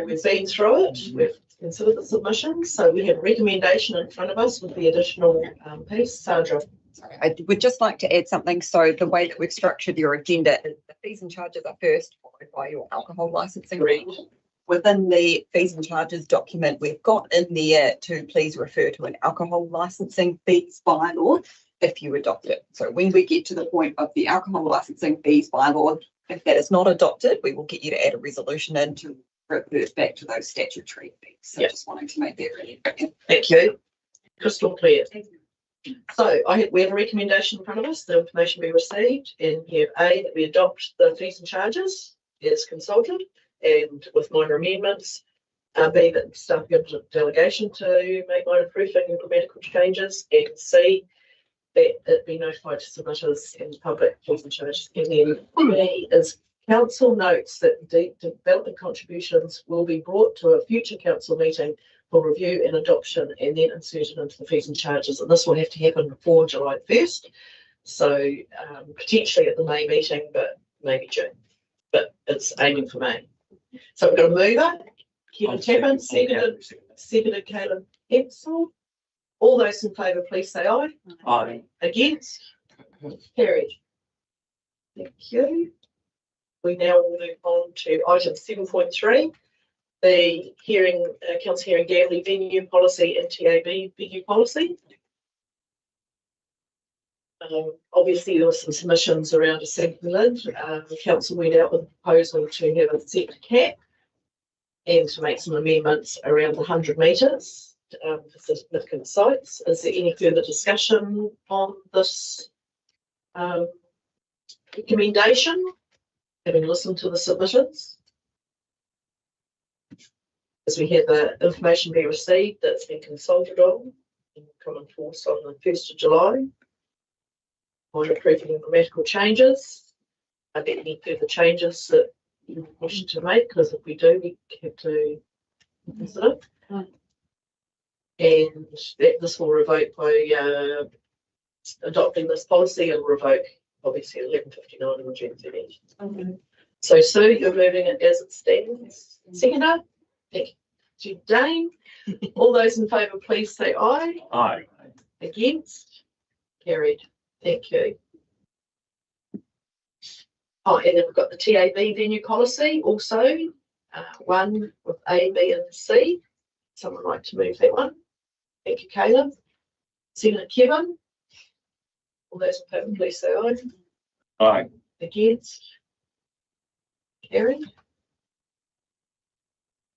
we've been through it, we've considered the submissions, so we have a recommendation in front of us with the additional piece. Sandra. Sorry, I would just like to add something. So the way that we've structured your agenda is the fees and charges are first, followed by your alcohol licensing. Within the fees and charges document, we've got in there to please refer to an alcohol licensing fees bylaw if you adopt it. So when we get to the point of the alcohol licensing fees bylaw, if that is not adopted, we will get you to add a resolution in to revert back to those statutory fees. So just wanting to make that really clear. Thank you. Crystal clear. So we have a recommendation in front of us, the information we received, and we have A, that we adopt the fees and charges as consulted and with minor amendments. B, that staff gives a delegation to make minor proofing and grammatical changes, and C, that it be notified to submitters and public fees and charges. And then B is council notes that development contributions will be brought to a future council meeting for review and adoption, and then inserted into the fees and charges. And this will have to happen before July 1st. So potentially at the May meeting, but maybe June. But it's aiming for May. So we've got a mover, Kevin Tappan, seconded Caleb Epsel. All those in favour, please say aye. Aye. Against? Carried. Thank you. We now will move on to item 7.3. The council hearing gambling venue policy and TAB venue policy. Obviously, there were some submissions around Assemblyland. The council went out with a proposal to have a set cap and to make some amendments around the 100 metres for significant sites. Is there any further discussion on this recommendation, having listened to the submissions? As we had the information be received that's been consulted on and come in force on the 1st of July. Minor proofing and grammatical changes. Are there any further changes that you wish to make? Because if we do, we have to consider. And this will revoke by adopting this policy and revoke obviously 1159 on June 30th. So Sue, you're moving it as it stands. Seconder? Thank you, Dane. All those in favour, please say aye. Aye. Against? Carried. Thank you. Oh, and then we've got the TAB venue policy also, one with A, B and C. Someone like to move that one? Thank you, Caleb. Seconder Kevin. All those in favour, please say aye. Aye. Against? Carried.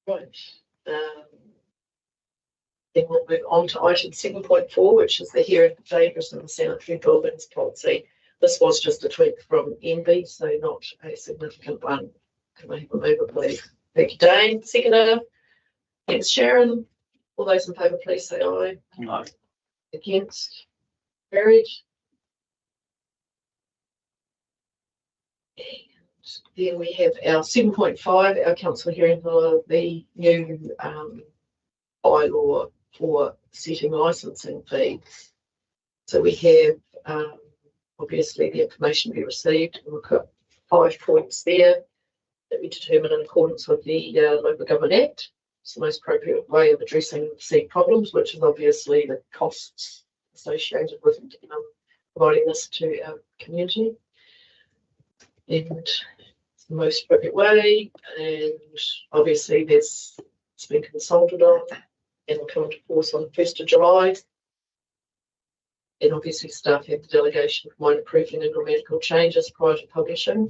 Right. Then we'll move on to item 7.4, which is the hearing of dangerous and sanitary buildings policy. This was just a tweak from MB, so not a significant one. Can I have a mover, please? Thank you, Dane. Seconder. Thanks, Sharon. All those in favour, please say aye. Aye. Against? Carried. And then we have our 7.5, our council hearing for the new bylaw for setting licensing fees. So we have obviously the information we received. We've got 5 points there that we determined in accordance with the Local Government Act. It's the most appropriate way of addressing said problems, which is obviously the costs associated with providing this to our community. And it's the most appropriate way, and obviously it's been consulted on and will come into force on the 1st of July. And obviously staff have the delegation for minor proofing and grammatical changes prior to publishing.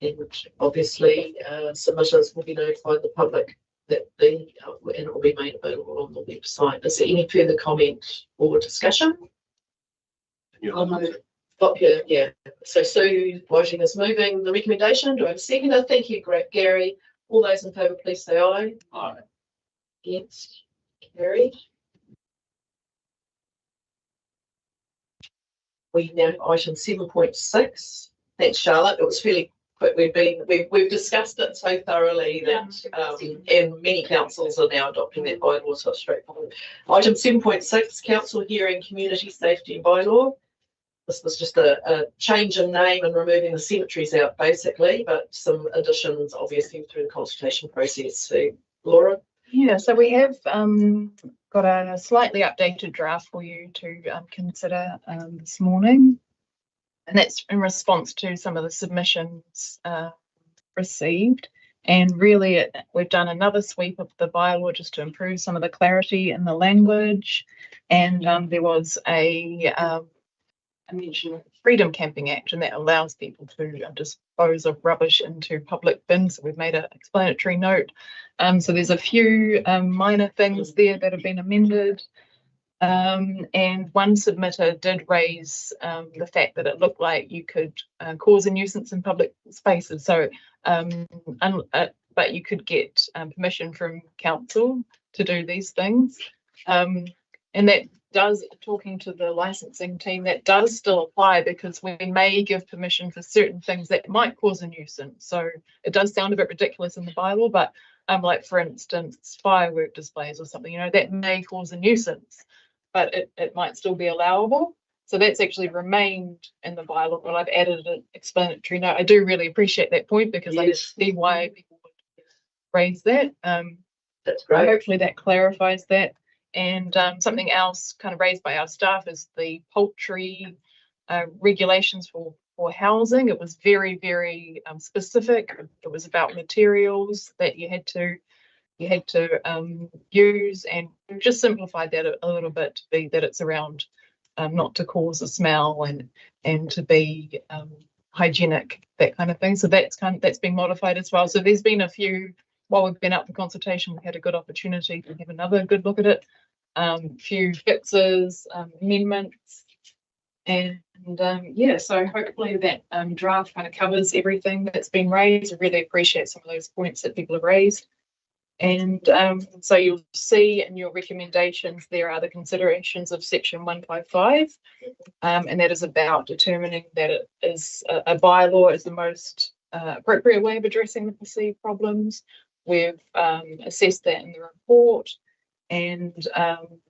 And obviously submitters will be notified the public that and it will be made available on the website. Is there any further comment or discussion? Yeah. So Sue voting is moving the recommendation. Do I have a seconder? Thank you, Gary. All those in favour, please say aye. Aye. Against? Carried. We now have item 7.6. Thanks, Charlotte. It was fairly quick. We've discussed it so thoroughly that and many councils are now adopting that bylaw, so it's straightforward. Item 7.6, council hearing community safety bylaw. This was just a change in name and removing the cemeteries out, basically, but some additions, obviously, through the consultation process. So, Laura? Yeah, so we have got a slightly updated draft for you to consider this morning. And that's in response to some of the submissions received. And really, we've done another sweep of the bylaw just to improve some of the clarity in the language. And there was I mentioned Freedom Camping Act, and that allows people to dispose of rubbish into public bins. So we've made an explanatory note. So there's a few minor things there that have been amended. And one submitter did raise the fact that it looked like you could cause a nuisance in public spaces. So, but you could get permission from council to do these things. And that does, talking to the licensing team, that does still apply because we may give permission for certain things that might cause a nuisance. So it does sound a bit ridiculous in the bylaw, but like for instance, firework displays or something, that may cause a nuisance, but it might still be allowable. So that's actually remained in the bylaw, but I've added an explanatory note. I do really appreciate that point because I see why people would raise that. That's great. Hopefully that clarifies that. And something else kind of raised by our staff is the poultry regulations for housing. It was very, very specific. It was about materials that you had to use, and we've just simplified that a little bit to be that it's around not to cause a smell and to be hygienic, that kind of thing. So that's been modified as well. So there's been a few, while we've been up for consultation, we had a good opportunity to have another good look at it. Few fixes, amendments, and yeah, so hopefully that draft kind of covers everything that's been raised. I really appreciate some of those points that people have raised. And so you'll see in your recommendations there are the considerations of section 155, and that is about determining that it is a bylaw is the most appropriate way of addressing the perceived problems. We've assessed that in the report, and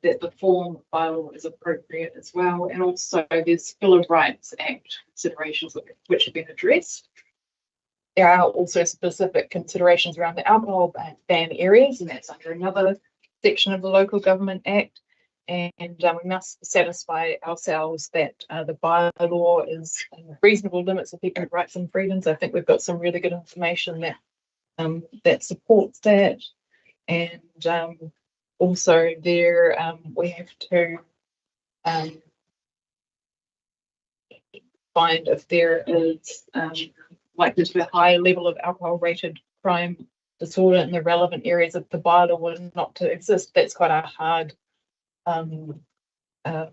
that the form bylaw is appropriate as well. And also there's Bill of Rights Act considerations which have been addressed. there are also specific considerations around the alcohol ban areas, and that's under another section of the Local Government Act. And we must satisfy ourselves that the bylaw is in reasonable limits of people's rights and freedoms. I think we've got some really good information that that supports that. And also there we have to find if there is likely to be a high level of alcohol rated crime disorder in the relevant areas of the bylaw were not to exist. That's quite a hard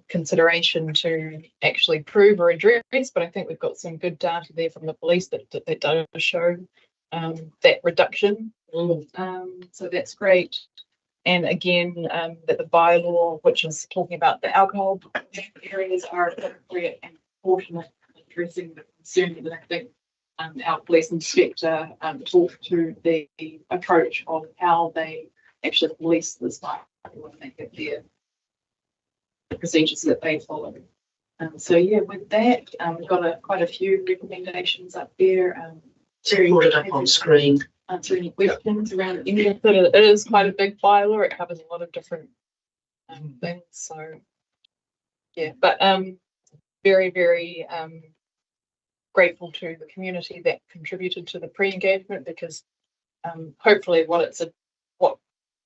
consideration to actually prove or address, but I think we've got some good data there from the police that does show that reduction. So that's great. And again, that the bylaw, which is talking about the alcohol areas, are appropriate and proportionate in addressing the concern that I think our police inspector talked to the approach of how they actually police this bylaw and they have their procedures that they follow. So yeah, with that, we've got quite a few recommendations up there. So put it up on screen. Answer any questions around any of it. It is quite a big bylaw. It covers a lot of different things. So yeah, but very, very grateful to the community that contributed to the pre-engagement, because hopefully what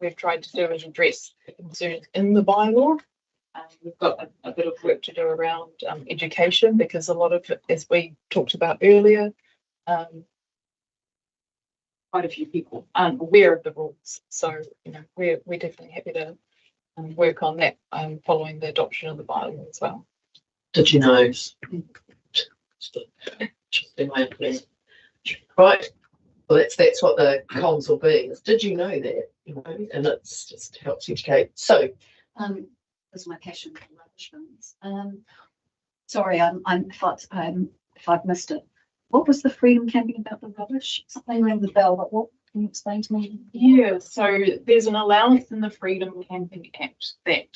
we've tried to do is address the concerns in the bylaw. We've got a bit of work to do around education, because a lot of it, as we talked about earlier, quite a few people aren't aware of the rules. So, you know, we're definitely happy to work on that following the adoption of the bylaw as well. Did you know? Right. Well, that's what the comms will be. Is, did you know that? You know, and it's just helps educate. So, this is my passion for rubbish bins. Sorry, if I've missed it. What was the freedom camping about the rubbish? Something rang the bell, but what can you explain to me? Yeah, so there's an allowance in the Freedom Camping Act that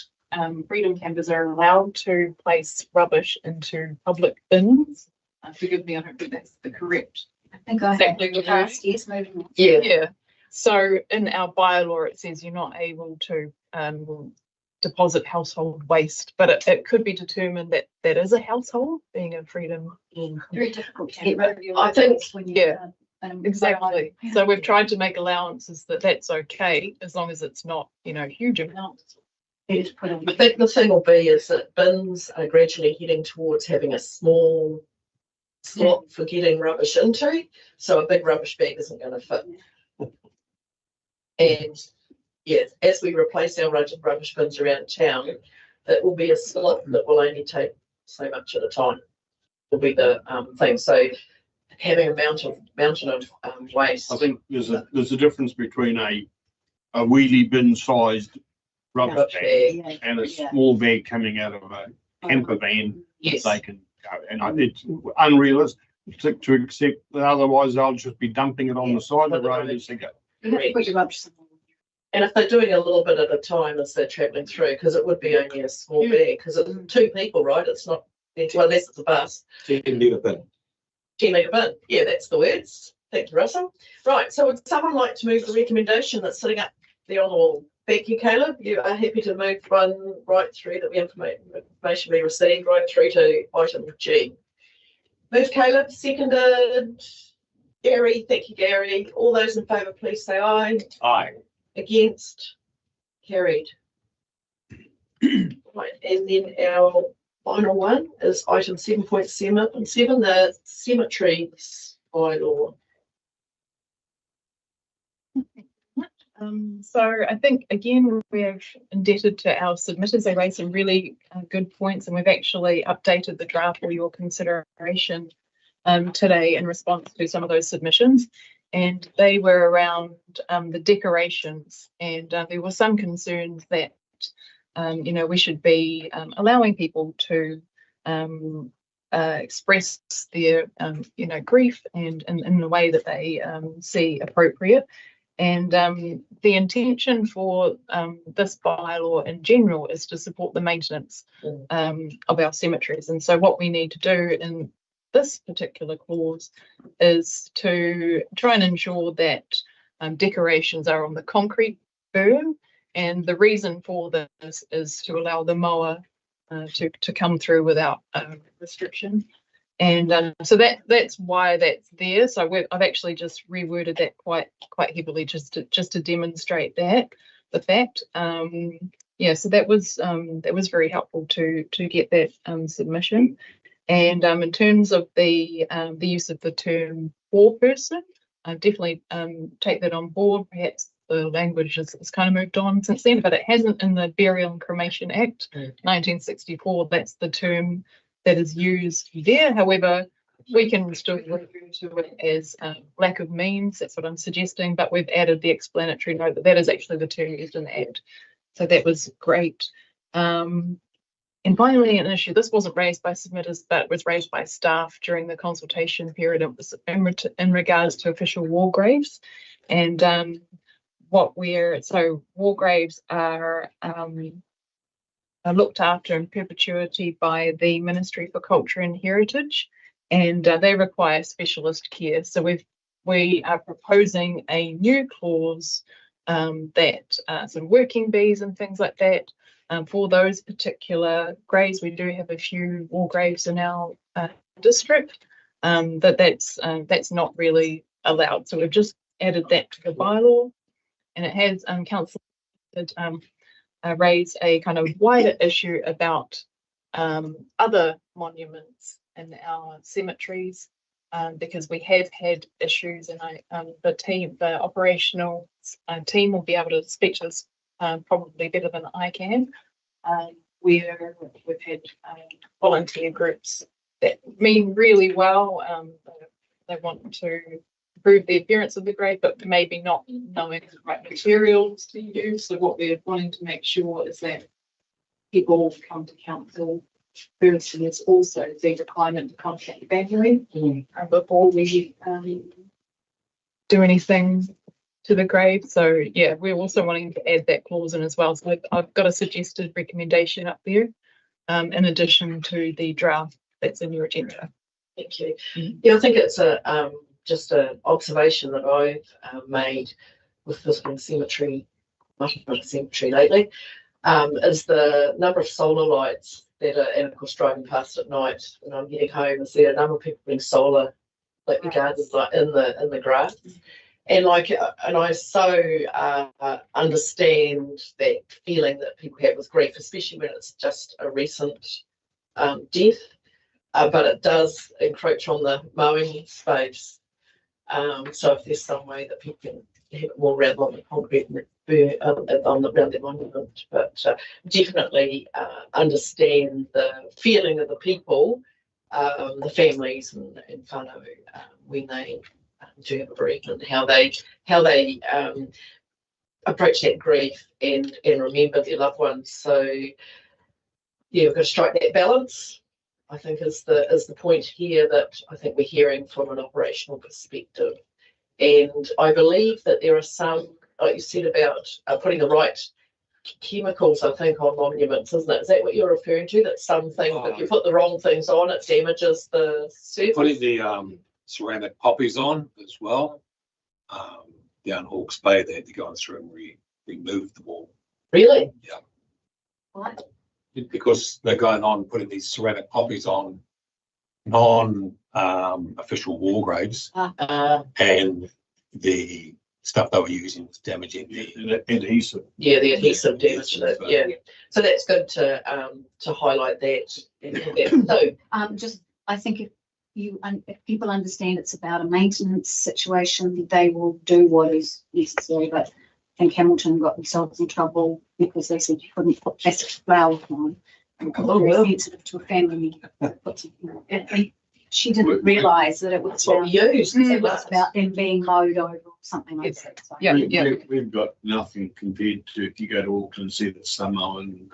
freedom campers are allowed to place rubbish into public bins. Forgive me, I don't think that's the correct. I think I have in the past. Yes, moving on. Yeah. So in our bylaw, it says you're not able to deposit household waste, but it could be determined that that is a household, being a freedom. Very difficult to get rid of your I think, when exactly. So we've tried to make allowances that that's okay, as long as it's not, you know, huge amounts. I think the thing will be is that bins are gradually heading towards having a small slot for getting rubbish into, so a big rubbish bag isn't going to fit. And yeah, as we replace our rubbish bins around town, it will be a slot that will only take so much at a time. Will be the thing. So having a mountain of waste. I think there's a difference between a wheelie bin sized rubbish bag and a small bag coming out of a camper van. Yes. They can go, and it's unrealistic to accept that otherwise they'll just be dumping it on the side of the road as they go. And if they're doing a little bit at a time as they're travelling through, because it would be only a small bag, because it's 2 people, right? It's not, well, unless it's a bus. 10 litre bin. 10 litre bin. Yeah, that's the words. Thank you, Russell. Right, so would someone like to move the recommendation that's sitting up there on the wall? Thank you, Caleb. You are happy to move one right through that information we received right through to item G. Move, Caleb. Seconded. Gary. Thank you, Gary. All those in favour, please say aye. Aye. Against? Carried. Right, and then our final one is item 7.7, the cemeteries bylaw. So I think, again, we're indebted to our submitters. They raised some really good points, and we've actually updated the draft for your consideration today in response to some of those submissions. And they were around the decorations, and there were some concerns that, you know, we should be allowing people to express their, you know, grief and in the way that they see appropriate. And the intention for this bylaw in general is to support the maintenance of our cemeteries. And so what we need to do in this particular clause is to try and ensure that decorations are on the concrete berm, and the reason for this is to allow the mower to come through without restriction. And so that's why that's there. So I've actually just reworded that quite heavily just to demonstrate the fact. Yeah, so that was very helpful to get that submission. And in terms of the use of the term foreperson, I definitely take that on board. Perhaps the language has kind of moved on since then, but it hasn't in the Burial and Cremation Act 1964. That's the term that is used there. However, we can still refer to it as lack of means. That's what I'm suggesting, but we've added the explanatory note that is actually the term used in the Act. So that was great. And finally, an issue, this wasn't raised by submitters, but was raised by staff during the consultation period. It was in regards to official war graves. And so war graves are looked after in perpetuity by the Ministry for Culture and Heritage, and they require specialist care. So we are proposing a new clause that some working bees and things like that for those particular graves. We do have a few war graves in our district that's not really allowed. So we've just added that to the bylaw, and it has council raise a kind of wider issue about other monuments in our cemeteries, because we have had issues, and the operational team will be able to speak to this probably better than I can, where we've had volunteer groups that mean really well. They want to improve the appearance of the grave, but maybe not knowing the right materials to use. So what we're wanting to make sure is that people come to council first, and it's also the requirement to contact manually before we do anything to the grave. So yeah, we're also wanting to add that clause in as well. So I've got a suggested recommendation up there, in addition to the draft that's in your agenda. Thank you. Yeah, I think it's just an observation that I've made with visiting Matamata Cemetery lately, is the number of solar lights that are, and of course driving past at night when I'm heading home, is there a number of people putting solar, like the gardens, like in the grass. And I so understand that feeling that people have with grief, especially when it's just a recent death, but it does encroach on the mowing space. So if there's some way that people can have it more around on the concrete and around their monument, but definitely understand the feeling of the people, the families and whānau, when they do have a bereavement, how they approach that grief and remember their loved ones. So yeah, we've got to strike that balance, I think, is the point here that I think we're hearing from an operational perspective. And I believe that there are some, like you said, about putting the right chemicals, I think, on monuments, isn't it? Is that what you're referring to? That some things, if you put the wrong things on, it damages the surface? Putting the ceramic poppies on as well. Down Hawke's Bay, they had to go on through and remove the wall. Really? Yeah. What? Because they're going on putting these ceramic poppies on non-official war graves, and the stuff they were using was damaging the adhesive. Yeah, the adhesive damaged it. Yeah, so that's good to highlight that. So, I think if people understand it's about a maintenance situation, they will do what is necessary. But I think Hamilton got themselves in trouble because they said you couldn't put plastic flowers on. Very sensitive to a family. She didn't realise that it was about them being mowed over or something like that. So. We've got nothing compared to if you go to Auckland and see the Samoan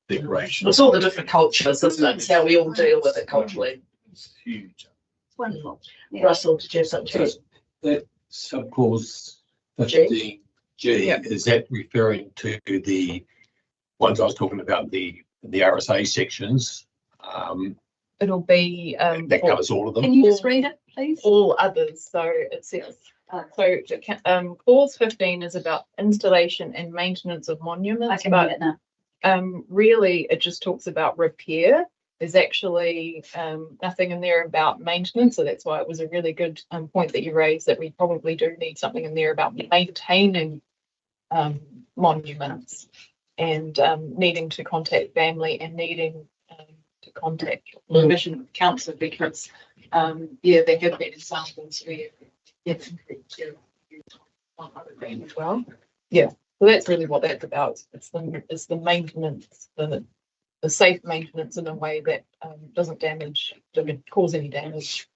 decoration. It's all the different cultures, isn't it? It's how we all deal with it culturally. It's huge. It's wonderful. Yeah. Russell, did you have something to say? That subclause 15G, is that referring to the ones I was talking about, the RSA sections? It'll be That covers all of them. Can you just read it, please? all others. So it says clause 15 is about installation and maintenance of monuments. I can read it now. Really, it just talks about repair. There's actually nothing in there about maintenance, so that's why it was a really good point that you raised, that we probably do need something in there about maintaining monuments and needing to contact family and needing to contact Division of Council, because there have been examples where it's on other things as well. Yeah, so that's really what that's about. It's the maintenance, the safe maintenance in a way that doesn't cause any damage.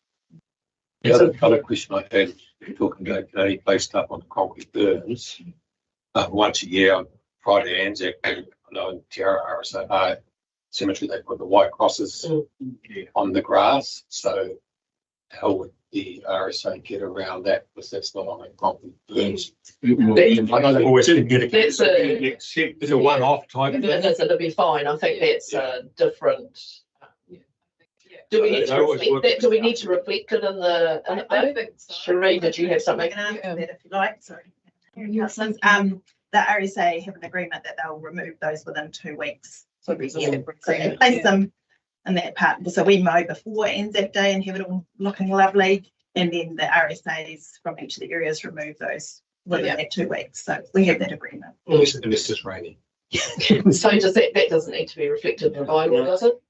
The other question I had, talking about Canadian based up on the concrete burns, once a year on Friday Anzac, I know in Tiara RSA cemetery they put the white crosses on the grass. So how would the RSA get around that, because that's not on a concrete burns? I know they've always communicated. It's a one-off type thing. It'll be fine. I think that's different. Do we need to reflect that? Do we need to reflect it in the? I think so. Sheree, did you have something? I can answer that if you like. Sorry. The RSA have an agreement that they'll remove those within 2 weeks. So they place them in that part. So we mow before Anzac Day and have it all looking lovely, and then the RSAs from each of the areas remove those within that 2 weeks. So we have that agreement. Unless it's raining. So does that doesn't need to be reflected in the bylaw, does it?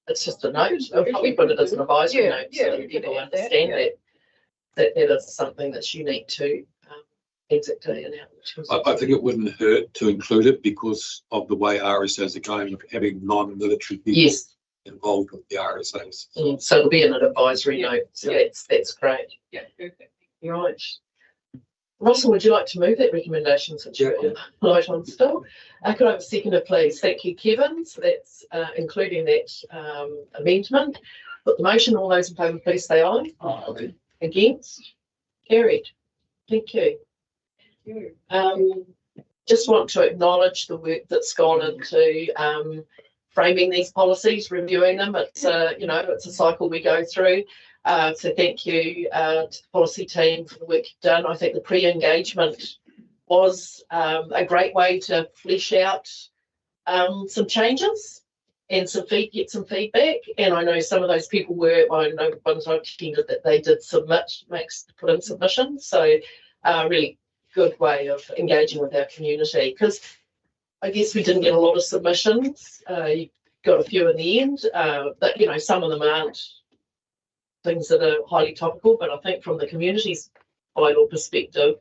It's just a note. We put it as an advisory note so that people understand that is something that's unique to Anzac Day. I think it wouldn't hurt to include it because of the way RSAs are going, of having non-military people involved with the RSAs. So it'll be in an advisory note. So that's great. Yeah, perfect. You're right. Russell, would you like to move that recommendation since you're light on still? Could I have a seconder, please? Thank you, Kevin. So that's including that amendment. Put the motion. All those in favour, please say aye. Aye. Against? Carried. Thank you. Just want to acknowledge the work that's gone into framing these policies, reviewing them. It's it's a cycle we go through. So thank you to the policy team for the work you've done. I think the pre-engagement was a great way to flesh out some changes and get some feedback. And I know some of those people I know ones I attended that they did put in submissions. So really good way of engaging with our community, because I guess we didn't get a lot of submissions. You got a few in the end, but some of them aren't things that are highly topical, but I think from the community's bylaw perspective,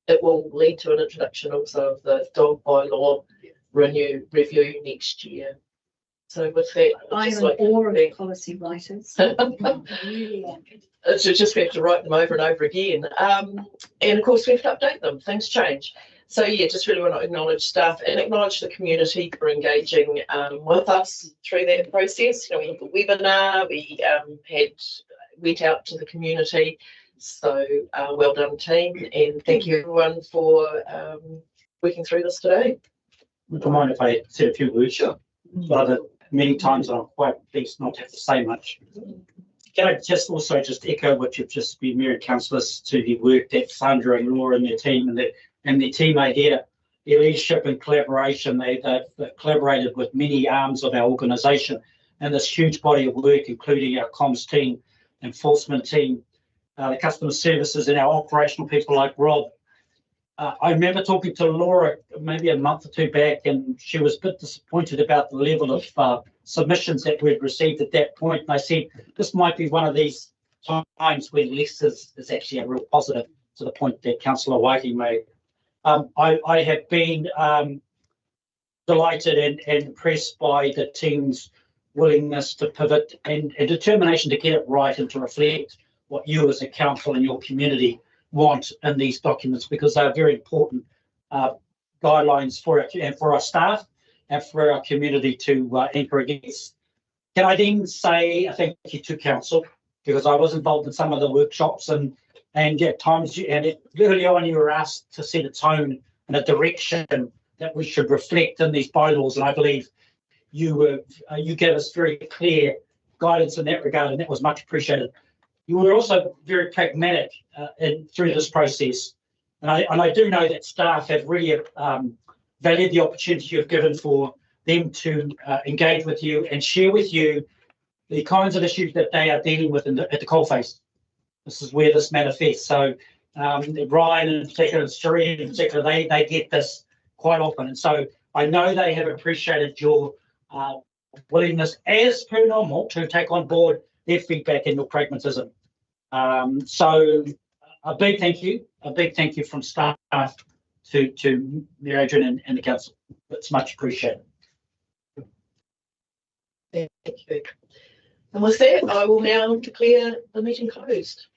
it will lead to an introduction also of the dog bylaw review next year. So with that, I'm in awe of policy writers. Really like it. So just we have to write them over and over again. And of course we have to update them. Things change. So just really want to acknowledge staff and acknowledge the community for engaging with us through that process. We had the webinar, we went out to the community. So well done, team, and thank you everyone for working through this today. Would you mind if I said a few words? Sure. But many times I'm quite pleased not to have to say much. Can I just also echo what you've just been, Mayor and Councillors, to the work that Sandra and Laura and their team and their team are here, their leadership and collaboration. They've collaborated with many arms of our organisation and this huge body of work, including our comms team, enforcement team, the customer services and our operational people like Rob. I remember talking to Laura maybe a month or two back, and she was a bit disappointed about the level of submissions that we'd received at that point. And I said, this might be one of these times when less is actually a real positive, to the point that Councillor Whiting made. I have been delighted and impressed by the team's willingness to pivot and determination to get it right and to reflect what you as a council and your community want in these documents, because they're very important guidelines for our staff and for our community to anchor against. Can I then say thank you to council, because I was involved in some of the workshops and at times early on you were asked to set a tone and a direction that we should reflect in these bylaws, and I believe you gave us very clear guidance in that regard, and that was much appreciated. You were also very pragmatic through this process, and I do know that staff have really valued the opportunity you've given for them to engage with you and share with you the kinds of issues that they are dealing with at the coalface. This is where this manifests. So Ryan in particular and Siri in particular, they get this quite often. And so I know they have appreciated your willingness as per normal to take on board their feedback and your pragmatism. So a big thank you from staff to Mary Adrian and the council. It's much appreciated. Thank you. And with that, I will now declare the meeting closed.